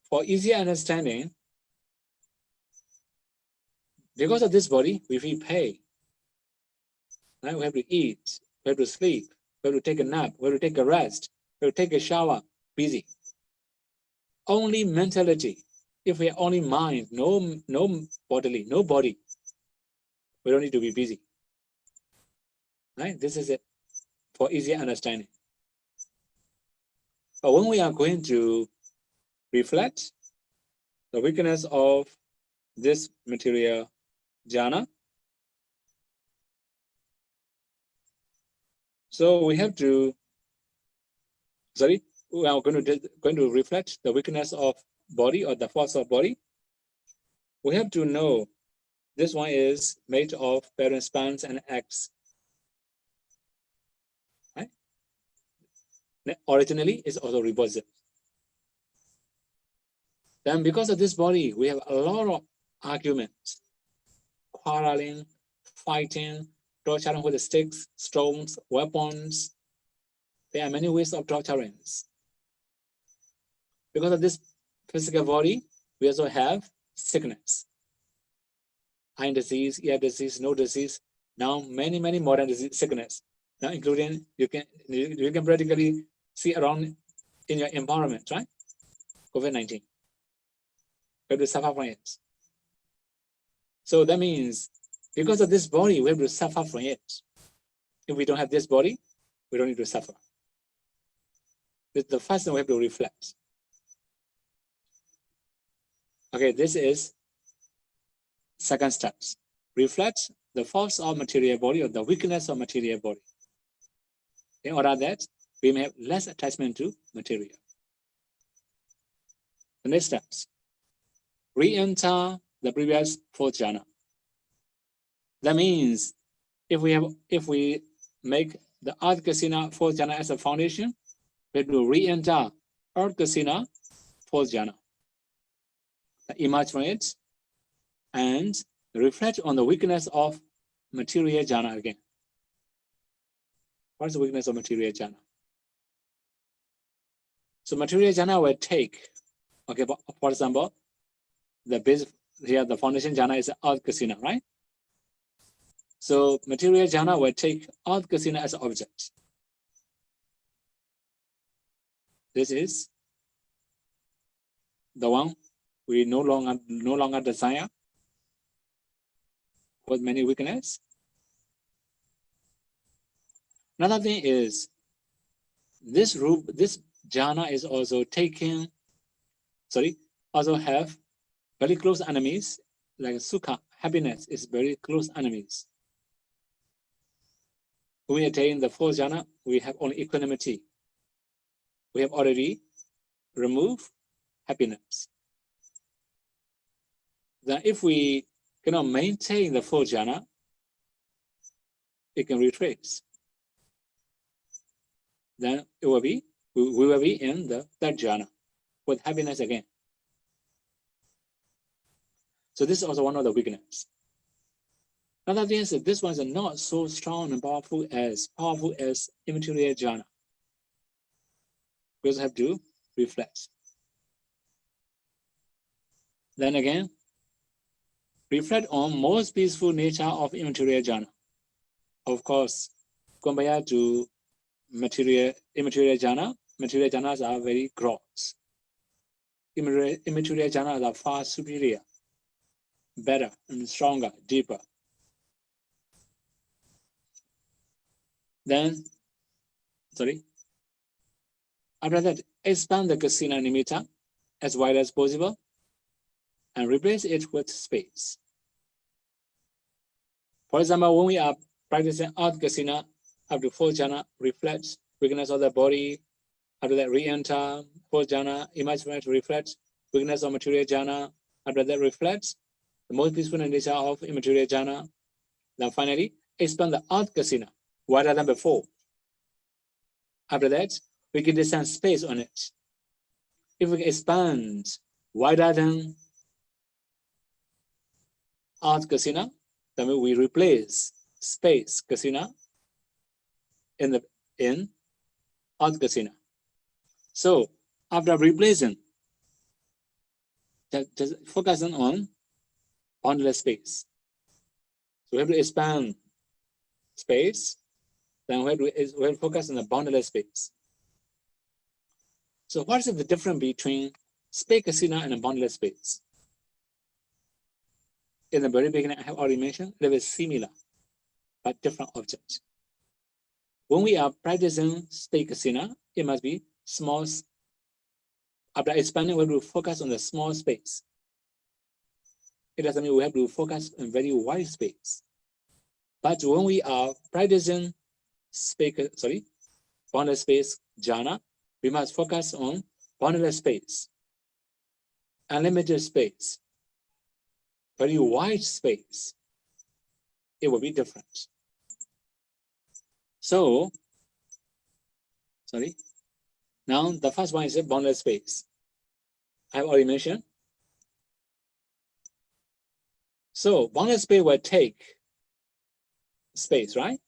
for easier understanding, because of this body, we feel pain. Right? We have to eat, we have to sleep, we have to take a nap, we have to take a rest, we have to take a shower, busy. Only mentality. If we are only mind, no bodily, no body, we don't need to be busy. Right? This is it for easier understanding. But when we are going to reflect the weakness of this material jhana, so we have to, we are going to reflect the weakness of body or the force of body. We have to know this one is made of parent spans and eggs. Right? Originally, it's also repulsive. Then because of this body, we have a lot of arguments, quarreling, fighting, torturing with sticks, stones, weapons. There are many ways of torturing. Because of this physical body, we also have sickness. Eye disease, ear disease, nose disease. Now many modern disease, sickness. Now including you can practically see around in your environment, right? COVID-19. We have to suffer from it. So that means because of this body, we have to suffer from it. If we don't have this body, we don't need to suffer. This is the first thing we have to reflect. Okay, this is second steps. Reflect the force of material body or the weakness of material body. In order that we may have less attachment to material. The next steps. Re-enter the previous 4th jhana. That means if we make the Earth Kasina 4th jhana as a foundation, we have to re-enter Earth Kasina 4th jhana. Emerge from it and reflect on the weakness of material jhana again. What is the weakness of material jhana? So material jhana will take, okay, for example, the base here, the foundation jhana is Earth Kasina, right? So material jhana will take Earth Kasina as an object. This is the one we no longer desire with many weakness. Another thing is this jhana is also also have very close enemies, like sukha, happiness is very close enemies. When we attain the 4th jhana, we have only equanimity. We have already removed happiness. Then if we cannot maintain the 4th jhana, it can retrace. Then we will be in the 3rd jhana with happiness again. So this is also one of the weaknesses. Another thing is that this one is not so strong and powerful as immaterial jhana. We also have to reflect. Then again, reflect on most peaceful nature of immaterial jhana. Of course, compared to immaterial jhana, material jhanas are very gross. Immaterial jhanas are far superior, better and stronger, deeper. Then, after that, expand the Kasina nimitta as wide as possible and replace it with space. For example, when we are practicing out Kasina, up to 4th jhana, reflect weakness of the body. After that, re-enter 4th jhana, imagine reflect weakness of material jhana. After that, reflect the most peaceful nature of immaterial jhana. Then finally, expand the out Kasina wider than before. After that, we can design space on it. If we expand wider than out Kasina, then we replace space Kasina in out Kasina. So after replacing, just focusing on boundless space. So we have to expand space, then we have to focus on the boundless space. So what is the difference between space Kasina and a boundless space? In the very beginning, I have already mentioned they were similar, but different objects. When we are practicing space Kasina, it must be small. After expanding, we have to focus on the small space. It doesn't mean we have to focus on very wide space. But when we are practicing boundless space jhana, we must focus on boundless space, unlimited space, very wide space. It will be different. So, now the first one is a boundless space. I have already mentioned. So boundless space will take space, right?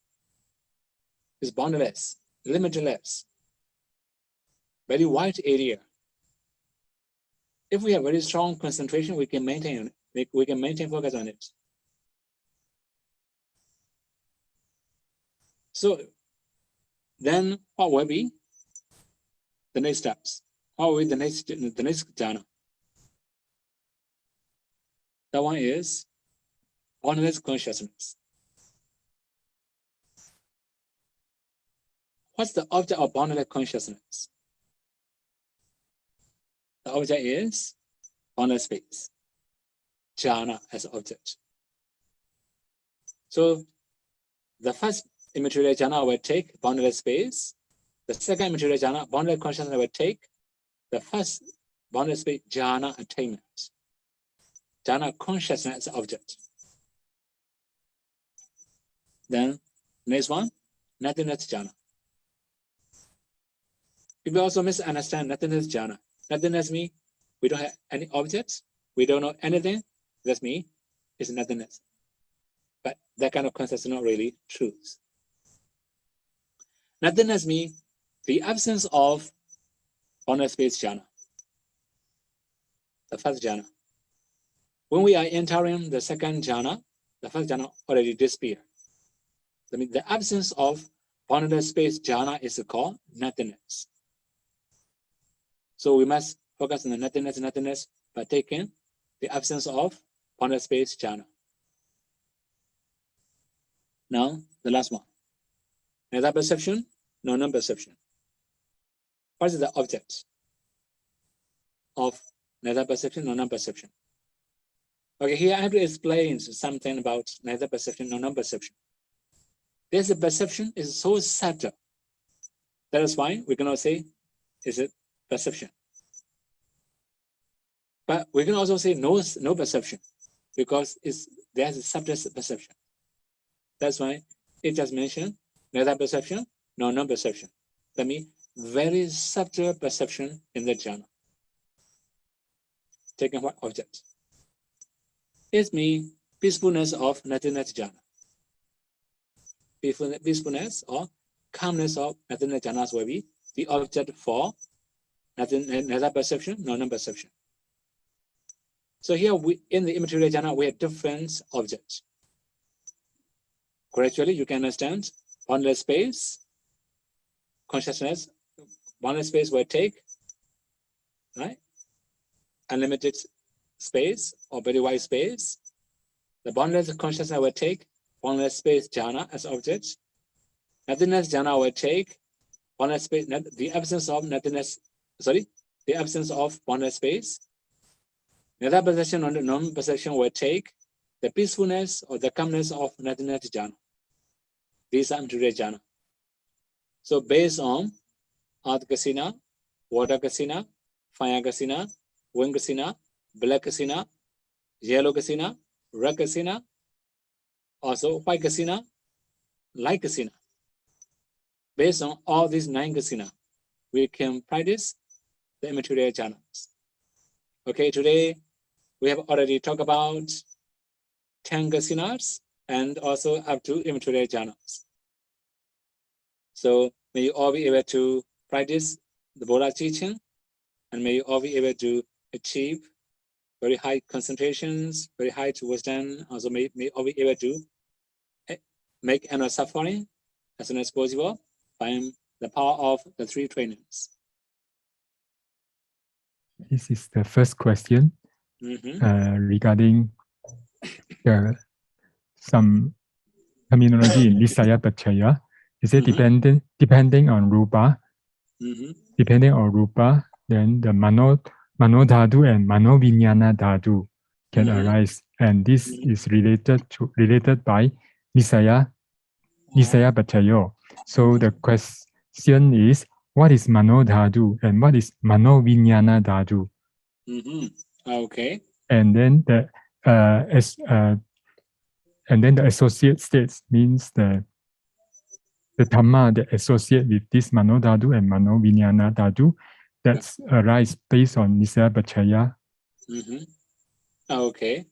It's boundless, limitless, very wide area. If we have very strong concentration, we can maintain focus on it. So then what will be the next steps? What will be the next jhana? That one is boundless consciousness. What's the object of boundless consciousness? The object is boundless space, jhana as object. So the first immaterial jhana will take boundless space. The second immaterial jhana, boundless consciousness, will take the first boundless space jhana attainment. Jhana consciousness as object. Then next one, nothingness jhana. People also misunderstand nothingness jhana. Nothingness means we don't have any objects, we don't know anything. That's mean it's nothingness. But that kind of concept is not really true. Nothingness means the absence of boundless space jhana, the first jhana. When we are entering the second jhana, the first jhana already disappeared. That means the absence of boundless space jhana is called nothingness. So we must focus on the nothingness by taking the absence of boundless space jhana. Now, the last one. Neither perception, nor non-perception. What is the object of neither perception nor non-perception? Okay, here I have to explain something about neither perception nor non-perception. This perception is so subtle. That is why we cannot say is it perception. But we can also say no perception because there's a subtle perception. That's why it just mentioned neither perception nor non-perception. That means very subtle perception in the jhana. Taking what object? It means peacefulness of nothingness jhana. Peacefulness or calmness of nothingness jhanas will be the object for neither perception nor non-perception. So here in the immaterial jhana, we have different objects. Gradually, you can understand boundless space, consciousness, boundless space will take, right? Unlimited space or very wide space. The boundless consciousness will take boundless space jhana as object. Nothingness jhana will take boundless space, the absence of nothingness, the absence of boundless space. Another perception or the non-perception will take the peacefulness or the calmness of nothingness jhana. These are immaterial jhana. So based on earth kasina, water kasina, fire kasina, wind kasina, black kasina, yellow kasina, red kasina, also white kasina, light kasina. Based on all these 9 kasina, we can practice the immaterial jhanas. Okay, today we have already talked about 10 kasinas and also up to immaterial jhanas. So may you all be able to practice the Buddha teaching, and may you all be able to achieve very high concentrations, very high wisdom. Also may all be able to make endless suffering as soon as possible by the power of the 3 trainings. This is the first question regarding some terminology in Nisaya Pachaya. Is it depending on Rupa? Depending on Rupa, then the Mano Dhatu and Mano Vijnana Dhatu can arise, and this is related by Nisaya Pachayo. So the question is, what is Mano Dhatu and what is Mano Vijnana Dhatu? Okay. And then the associate states means the dhamma that associate with this Mano Dhatu and Mano Vijnana Dhatu that's arise based on Nisaya Pachaya. Okay.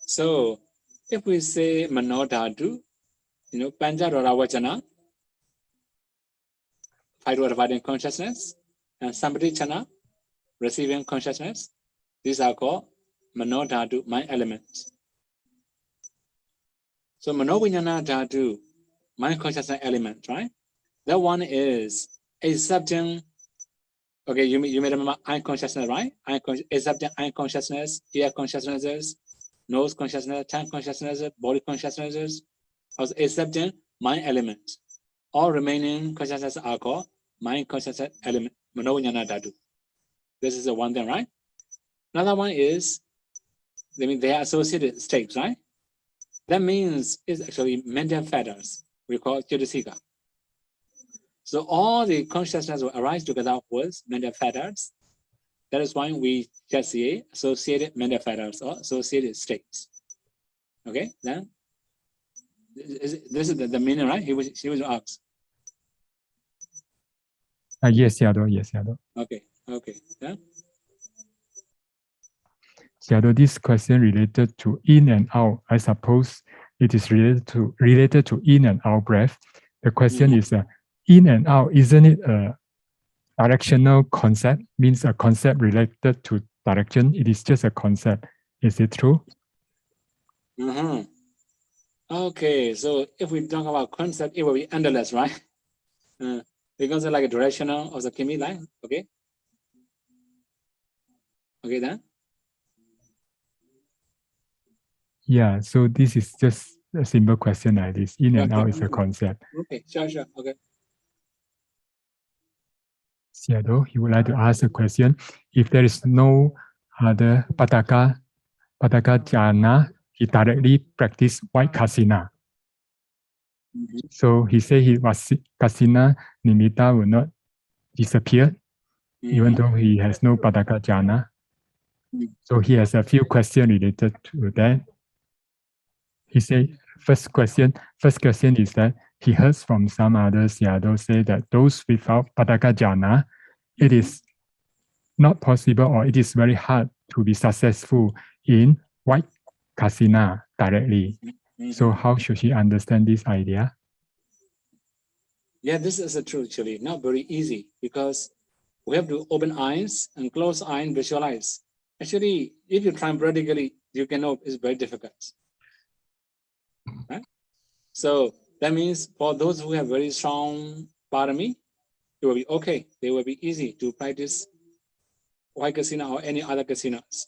So if we say Mano Dhatu, Panchadhara Vachana, 5 dividing consciousness, and Sampadichana, receiving consciousness, these are called Mano Dhatu, mind elements. So Mano Vijnana Dhatu, mind consciousness element, right? That one is accepting. Okay, you may remember eye consciousness, right? Accepting eye consciousness, ear consciousnesses, nose consciousness, tongue consciousness, body consciousnesses, also accepting mind elements. All remaining consciousness are called mind consciousness element, Mano Vijnana Dhatu. This is the one thing, right? Another one is, they are associated states, right? That means it's actually mental fetters. We call Jyotisika. So all the consciousness will arise together with mental fetters. That is why we just say associated mental fetters or associated states. Okay, then this is the meaning, right? He was asked. Yes, Sādhu. Yes, Sādhu. Okay. Yeah. Sādhu, this question related to in and out. I suppose it is related to in and out breath. The question is in and out. Isn't it a directional concept? Means a concept related to direction. It is just a concept. Is it true? Okay, so if we talk about concept, it will be endless, right? Because it's like a directional of the Kimi line. Okay. Okay then. Yeah, so this is just a simple question like this. In and out is a concept. Okay, sure. Okay. Sādhu, he would like to ask a question. If there is no other Pataka jhana, he directly practiced white Kasina. So he said he was Kasina Nimitta will not disappear, even though he has no Pataka jhana. So he has a few questions related to that. He said, first question is that he heard from some others, Sādhu, say that those without Pataka jhana, it is not possible or it is very hard to be successful in white Kasina directly. So how should he understand this idea? Yeah, this is the truth actually. Not very easy because we have to open eyes and close eyes and visualize. Actually, if you try practically, you can know it's very difficult. Right? So that means for those who have very strong parami, it will be okay. They will be easy to practice white Kasina or any other Kasinas.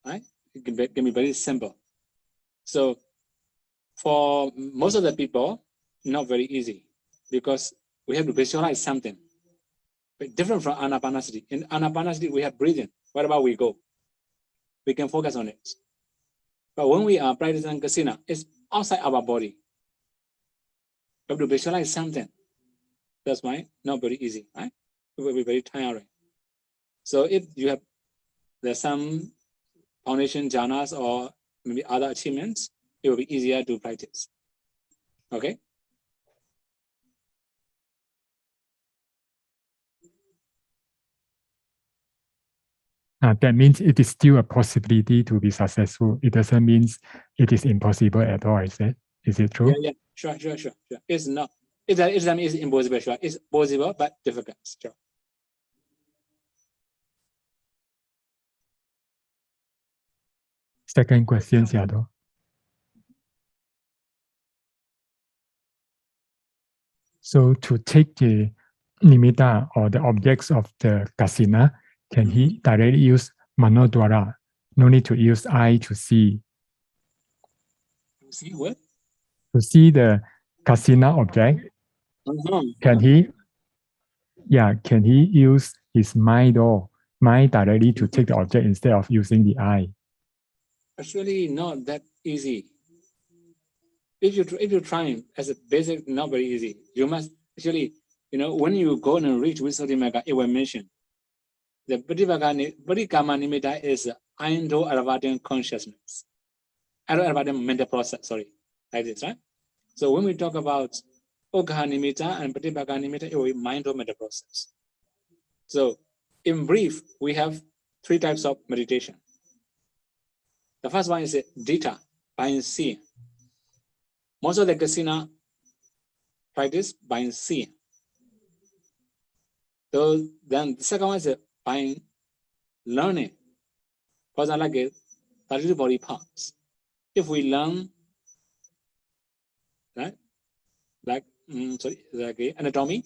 Right? It can be very simple. So for most of the people, not very easy because we have to visualize something. But different from anapanasati. In anapanasati, we have breathing. Wherever we go, we can focus on it. But when we are practicing Kasina, it's outside our body. We have to visualize something. That's why not very easy, right? It will be very tiring. So if you have, there's some foundation jhanas or maybe other achievements, it will be easier to practice. Okay? That means it is still a possibility to be successful. It doesn't mean it is impossible at all, is it true? Yeah, sure. It's not, it doesn't mean it's impossible, sure. It's possible, but difficult, sure. Second question, Sādhu. So to take the nimitta or the objects of the Kasina, can he directly use manodwara? No need to use eye to see. See what? To see the Kasina object, can he use his mind directly to take the object instead of using the eye? Actually, not that easy. If you try as a basic, not very easy. You must actually, when you go and reach Visuddhimagga, it will mention the Bodhikama Nimitta is Indo-Arvadian consciousness. Indo-Arvadian mental process, like this, right? So when we talk about Ogha Nimitta and Pratibhagga Nimitta, it will be mind-mental process. So in brief, we have 3 types of meditation. The first one is Dita, by seeing. Most of the Kasina practice by seeing. So then the second one is by learning. For example, like 32 body parts. If we learn, right, like anatomy,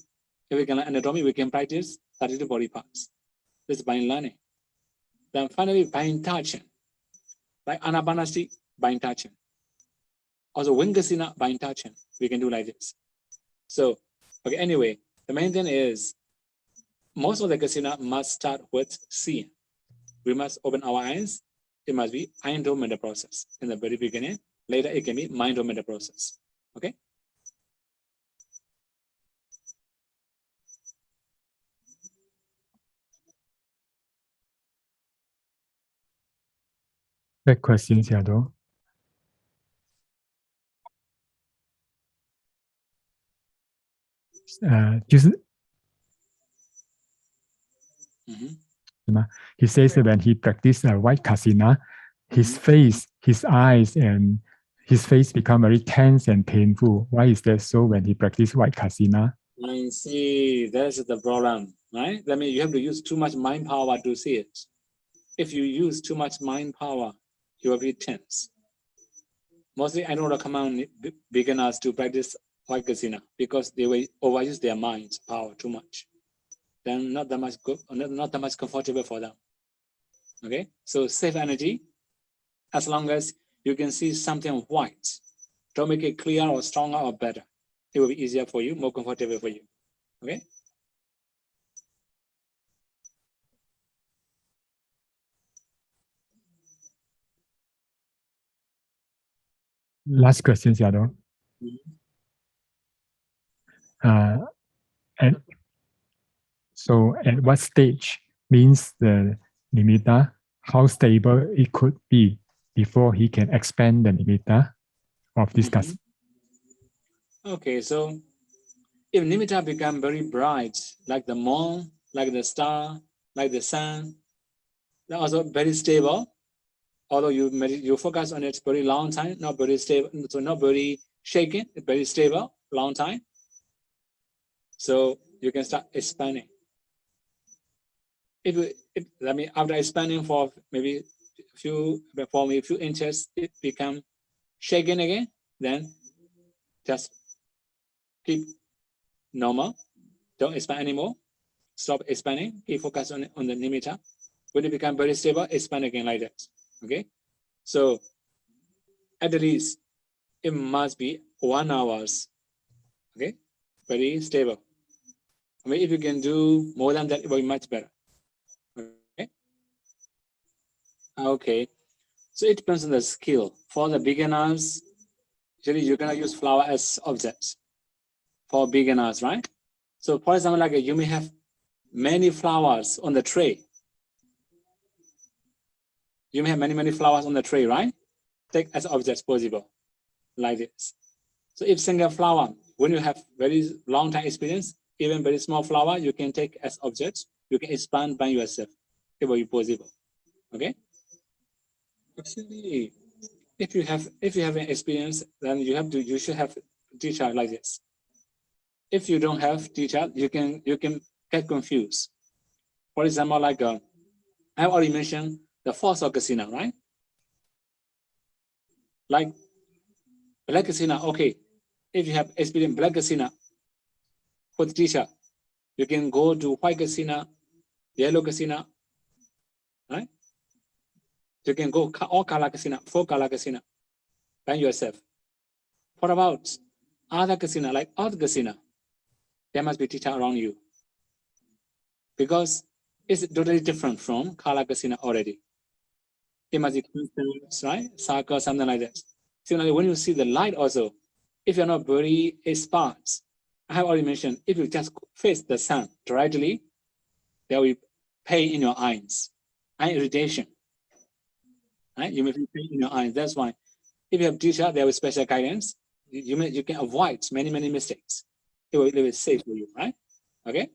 if we can learn anatomy, we can practice 32 body parts. This is by learning. Then finally, by touching, like anapanasati, by touching. Also, Kasina by touching, we can do like this. So, okay, anyway, the main thing is most of the Kasina must start with seeing. We must open our eyes. It must be mind-mental process in the very beginning. Later, it can be mind-mental process. Okay? Back question, Sādhu. He says that when he practiced white Kasina, his face, his eyes, and his face become very tense and painful. Why is that so when he practiced white Kasina? I see, that's the problem, right? That means you have to use too much mind power to see it. If you use too much mind power, you will be tense. Mostly, I don't recommend beginners to practice white Kasina because they will overuse their mind power too much. Then not that much good, not that much comfortable for them. Okay, so save energy. As long as you can see something white, don't make it clear or stronger or better. It will be easier for you, more comfortable for you. Okay. Last question, Sādhu. So at what stage means the nimitta, how stable it could be before he can expand the nimitta of this Kasina? Okay, so if nimitta become very bright, like the moon, like the star, like the sun, they're also very stable. Although you focus on it very long time, not very stable, so not very shaking, very stable, long time. So you can start expanding. After expanding for maybe a few inches, it become shaking again. Then just keep normal. Don't expand anymore. Stop expanding. Keep focus on the nimitta. When it become very stable, expand again like that. Okay. So at least it must be 1 hour Okay, very stable. I mean, if you can do more than that, it will be much better. Okay, so it depends on the skill. For the beginners, usually you're gonna use flower as objects for beginners, right? So for example, like you may have many flowers on the tray. You may have many flowers on the tray, right? Take as objects possible, like this. So if single flower, when you have very long time experience, even very small flower, you can take as objects. You can expand by yourself. It will be possible. Okay. Actually, if you have an experience, then you should have teacher like this. If you don't have teacher, you can get confused. For example, like I already mentioned the force of Kasina, right? Like black Kasina, okay. If you have experience black Kasina for the teacher, you can go to white Kasina, yellow Kasina, right? You can go all color Kasina, 4 color Kasina by yourself. What about other Kasina, like other Kasina? There must be teacher around you, because it's totally different from color Kasina already. It must be constants, right? Circle, something like that. Similarly, when you see the light also, if you're not very expert, I have already mentioned, if you just face the sun directly, there will be pain in your eyes, eye irritation. Right? You may feel pain in your eyes. That's why if you have teacher, there is special guidance. You can avoid many mistakes. It will be safe for you, right? Okay.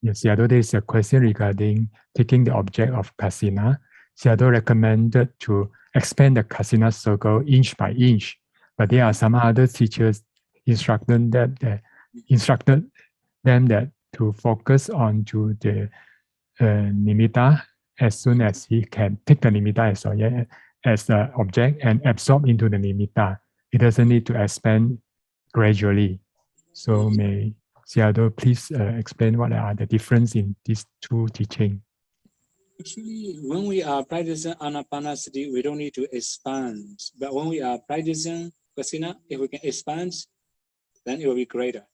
Yes, Sādhu, there is a question regarding taking the object of Kasina. Sādhu recommended to expand the Kasina circle inch by inch, but there are some other teachers instructed them that to focus on to the nimitta as soon as he can take the nimitta as the object and absorb into the nimitta. It doesn't need to expand gradually. So may Sādhu please explain what are the difference in these two teachings? Actually, when we are practicing anapanasati, we don't need to expand. But when we are practicing Kasina, if we can expand, then it will be greater.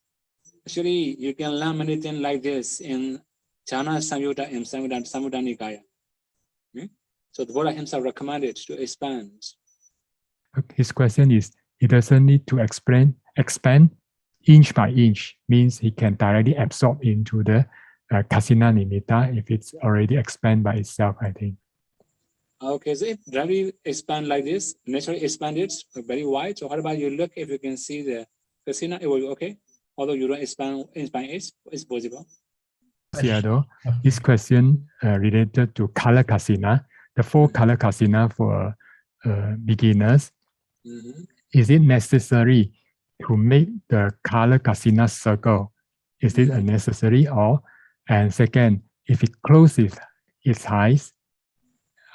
Actually, you can learn many things like this in Jhana Samyutta and Samyutta Nikaya. Okay? So the Buddha himself recommended to expand. His question is, he doesn't need to expand inch by inch, means he can directly absorb into the Kasina nimitta if it's already expand by itself, I think. Okay, so if directly expand like this, naturally expand it very wide. So what about you look, if you can see the Kasina, it will be okay. Although you don't expand inch by inch, it's possible. Sādhu, this question related to color Kasina, the 4 color Kasina for beginners. Is it necessary to make the color Kasina circle? Is it a necessary or? And second, if it closes its eyes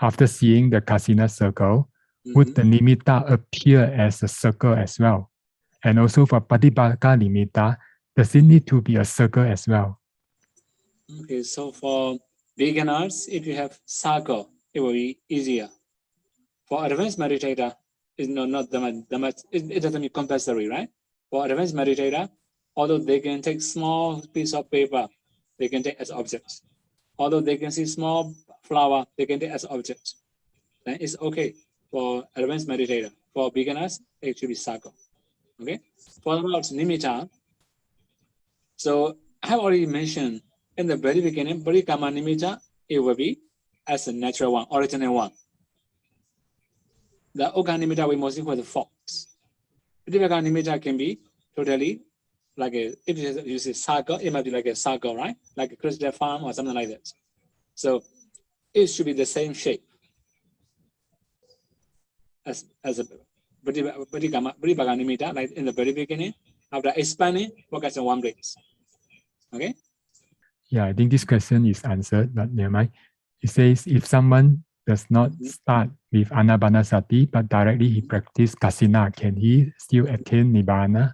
after seeing the Kasina circle, would the nimitta appear as a circle as well? And also for Patipaka nimitta, does it need to be a circle as well? Okay, so for beginners, if you have circle, it will be easier. For advanced meditator, it's not that much. It doesn't be compulsory, right? For advanced meditator, although they can take small piece of paper, they can take as objects. Although they can see small flower, they can take as objects. Then it's okay for advanced meditator. For beginners, it should be circle. Okay. For about nimitta, so I have already mentioned in the very beginning, Parikama nimitta, it will be as a natural one, original one. The Oka nimitta we mostly call the fox. Paripaka nimitta can be totally like if you say circle, it might be like a circle, right? Like a crystal farm or something like that. So it should be the same shape as a Paripaka nimitta, like in the very beginning. After expanding, focus on one place. Okay? Yeah, I think this question is answered, but never mind. It says if someone does not start with anapanasati, but directly he practice Kasina, can he still attain nibbana?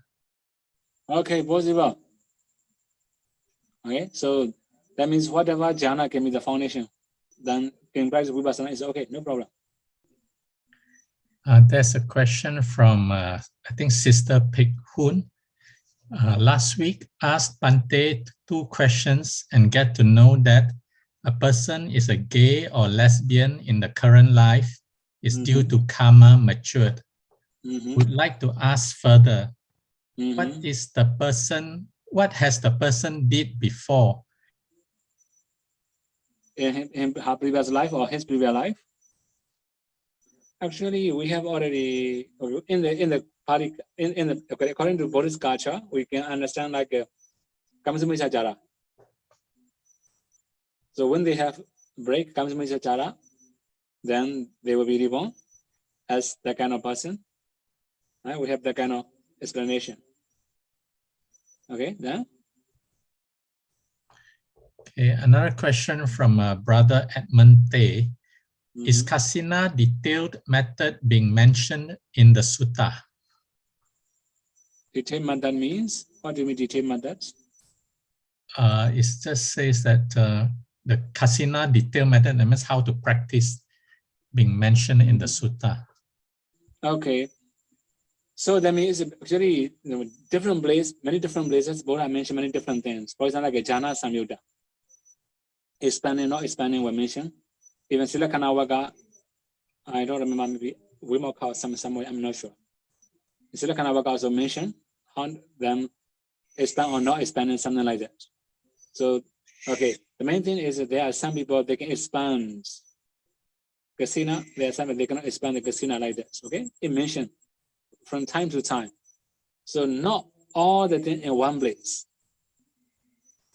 Okay, possible. Okay, so that means whatever jhana can be the foundation, then can practice vipassana is okay, no problem. There's a question from, I think, Sister Pik Hoon. Last week, asked Bante 2 questions and get to know that a person is a gay or lesbian in the current life is due to karma matured. Would like to ask further, what has the person did before? In her previous life or his previous life? Actually, we have already according to Buddhist culture, we can understand like Kamsamishachara. So when they have break Kamsamishachara, then they will be reborn as that kind of person. Right? We have that kind of explanation. Okay, then. Okay, another question from Brother Edmund Tay. Is Kasina detailed method being mentioned in the sutta? Detailed method means? What do you mean detailed methods? It just says that the Kasina detailed method, that means how to practice, being mentioned in the sutta. Okay. So that means actually different places, many different places, Buddha mentioned many different things. For example, like Jhana Samyutta. Expanding, not expanding were mentioned. Even Silakanawaka, I don't remember, maybe we might call somewhere, I'm not sure. Silakanawaka also mentioned how them expand or not expanding, something like that. So, okay, the main thing is that there are some people, they can expand Kasina, there are some they cannot expand the Kasina like that, okay? It mentioned from time to time. So not all the things in one place.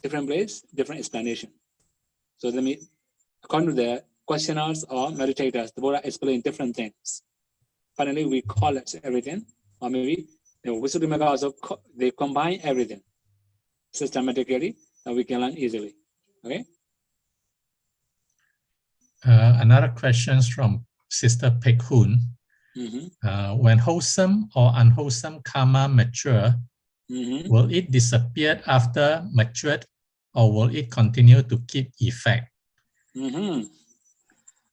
Different place, different explanation. So let me, according to the questioners or meditators, the Buddha explain different things. Finally, we collect everything, or maybe Visuddhimagga also they combine everything systematically, and we can learn easily. Okay. Another question from Sister Pek Hoon. When wholesome or unwholesome karma mature, will it disappear after matured, or will it continue to keep effect?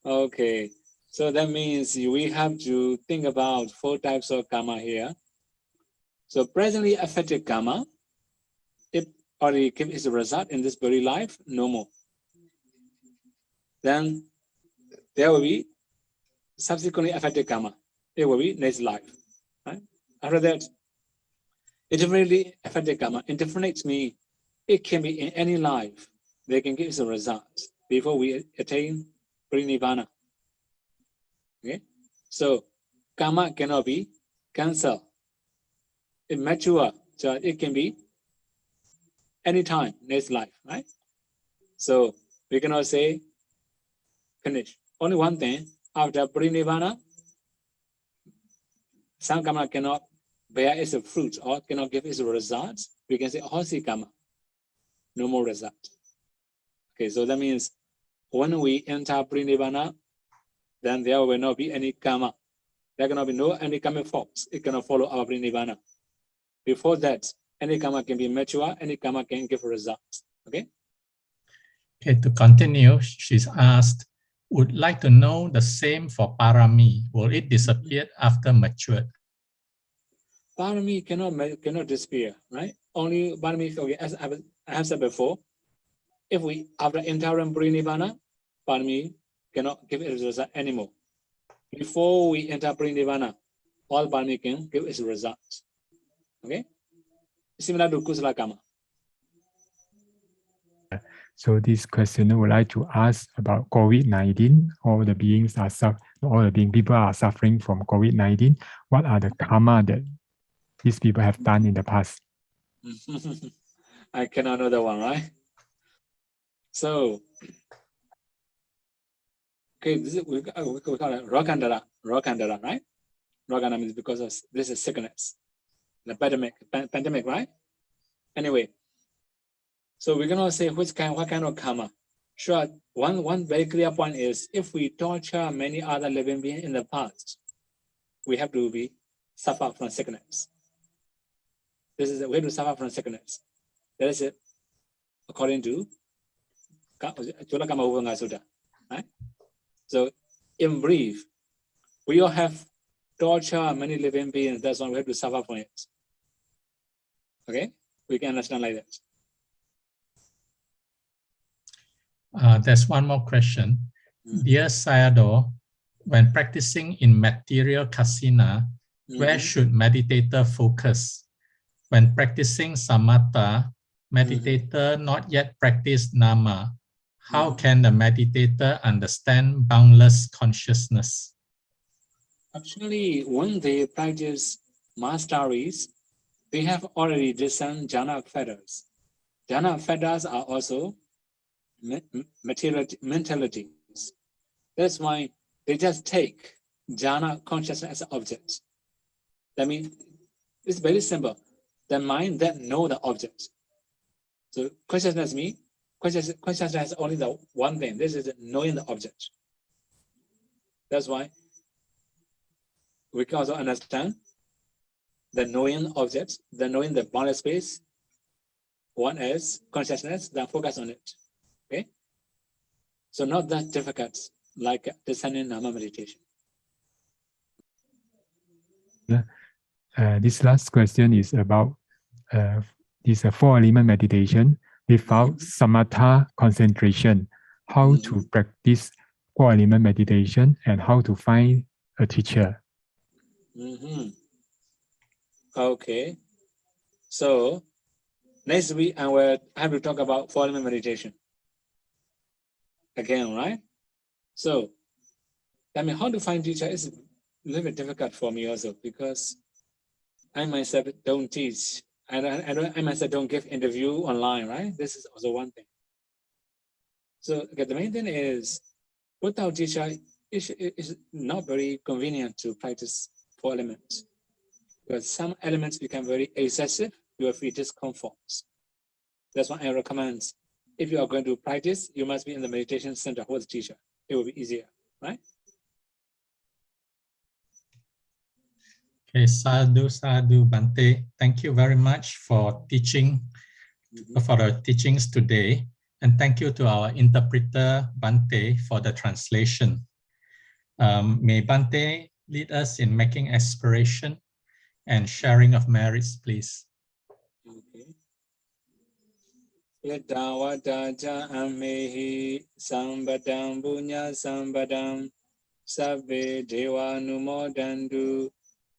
Okay, so that means we have to think about 4 types of karma here. So presently affected karma, it already gives its result in this very life, no more. Then there will be subsequently affected karma. It will be next life. Right? After that, indefinitely affected karma. Indefinite means it can be in any life. They can give us a result before we attain Nirvana. Okay, so karma cannot be cancelled. It mature, so it can be anytime next life, right? So we cannot say finish. Only one thing, after Nirvana, some karma cannot bear its fruit or cannot give its results. We can say hosi karma, no more result. Okay, so that means when we enter Nirvana, then there will not be any karma. There cannot be any karmic force. It cannot follow our Nirvana. Before that, any karma can be mature, any karma can give results. Okay? Okay, to continue, she's asked, would like to know the same for parami. Will it disappear after matured? Parami cannot disappear, right? Only parami, okay, as I have said before, if we, after entering Nirvana, parami cannot give its result anymore. Before we enter Nirvana, all parami can give its results. Okay? Similar to Kusala karma. So this questioner would like to ask about COVID-19. All the people are suffering from COVID-19. What are the karma that these people have done in the past? I cannot know that one, right? So, okay, we call it Rokandara, right? Rokandara means because of this is sickness, the pandemic, right? Anyway, so we cannot say what kind of karma. Sure, one very clear point is if we torture many other living beings in the past, we have to suffer from sickness. This is a way to suffer from sickness. That is it, according to Chulakama Uvanga Sutta. Right? So, in brief, we all have torture many living beings. That's why we have to suffer from it. Okay, we can understand like that. There's one more question. Dear Sādhu, when practicing in material kasina, where should meditator focus? When practicing samatha, meditator not yet practice nama. How can the meditator understand boundless consciousness? Actually, when they practice masteries, they have already discerned jhana fetters. Jhana fetters are also mentalities. That's why they just take jhana consciousness as an object. That means it's very simple. The mind that know the object. So consciousness means consciousness has only the one thing. This is knowing the object. That's why we can also understand the knowing object, the knowing the bounded space. One is consciousness, then focus on it. Okay? So not that difficult like discerning nama meditation. This last question is about this four element meditation without samatha concentration. How to practice four element meditation and how to find a teacher. Okay. So next week I will have to talk about four element meditation. Again, right? So I mean, how to find teacher is a little bit difficult for me also because I myself don't teach. I myself don't give interview online, right? This is also one thing. So okay, the main thing is without teacher, it's not very convenient to practice four elements. Because some elements become very excessive, you will feel discomfort. That's why I recommend if you are going to practice, you must be in the meditation center with the teacher. It will be easier, right? Okay, Sādhu, Sādhu, Bhante. Thank you very much for teaching, for the teachings today. And thank you to our interpreter, Bhante, for the translation. May Bhante lead us in making aspiration and sharing of merits, please. Okay. Yadavadaja amehi sambadam bunya sambadam sabbe deva numodandu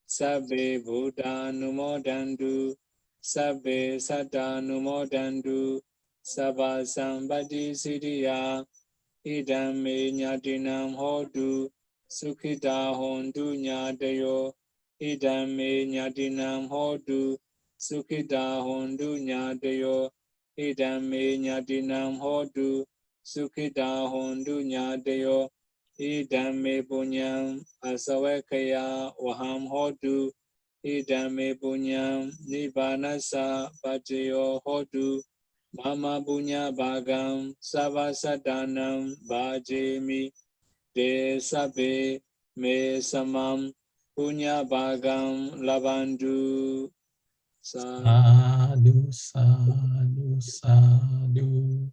sabbe buddha numodandu sabbe satta numodandu sabba sambadi siddhiya idam me nyatinam hodu sukhita hondu nyadayo idam me nyatinam hodu sukhita hondu nyadayo idam me nyatinam hodu sukhita hondu nyadayo idam me punyam asawakaya waham hodu idam me punyam nibbanasa pacayo hodu mama punya bhagam savasadanam bhajemi de sabbe me samam punya bhagam labandu. Sādhu, Sādhu, Sādhu.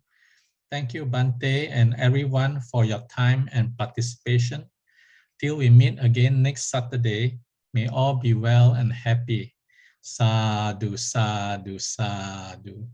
Thank you, Bhante, and everyone for your time and participation. Till we meet again next Saturday, may all be well and happy. Sādhu, Sādhu, Sādhu.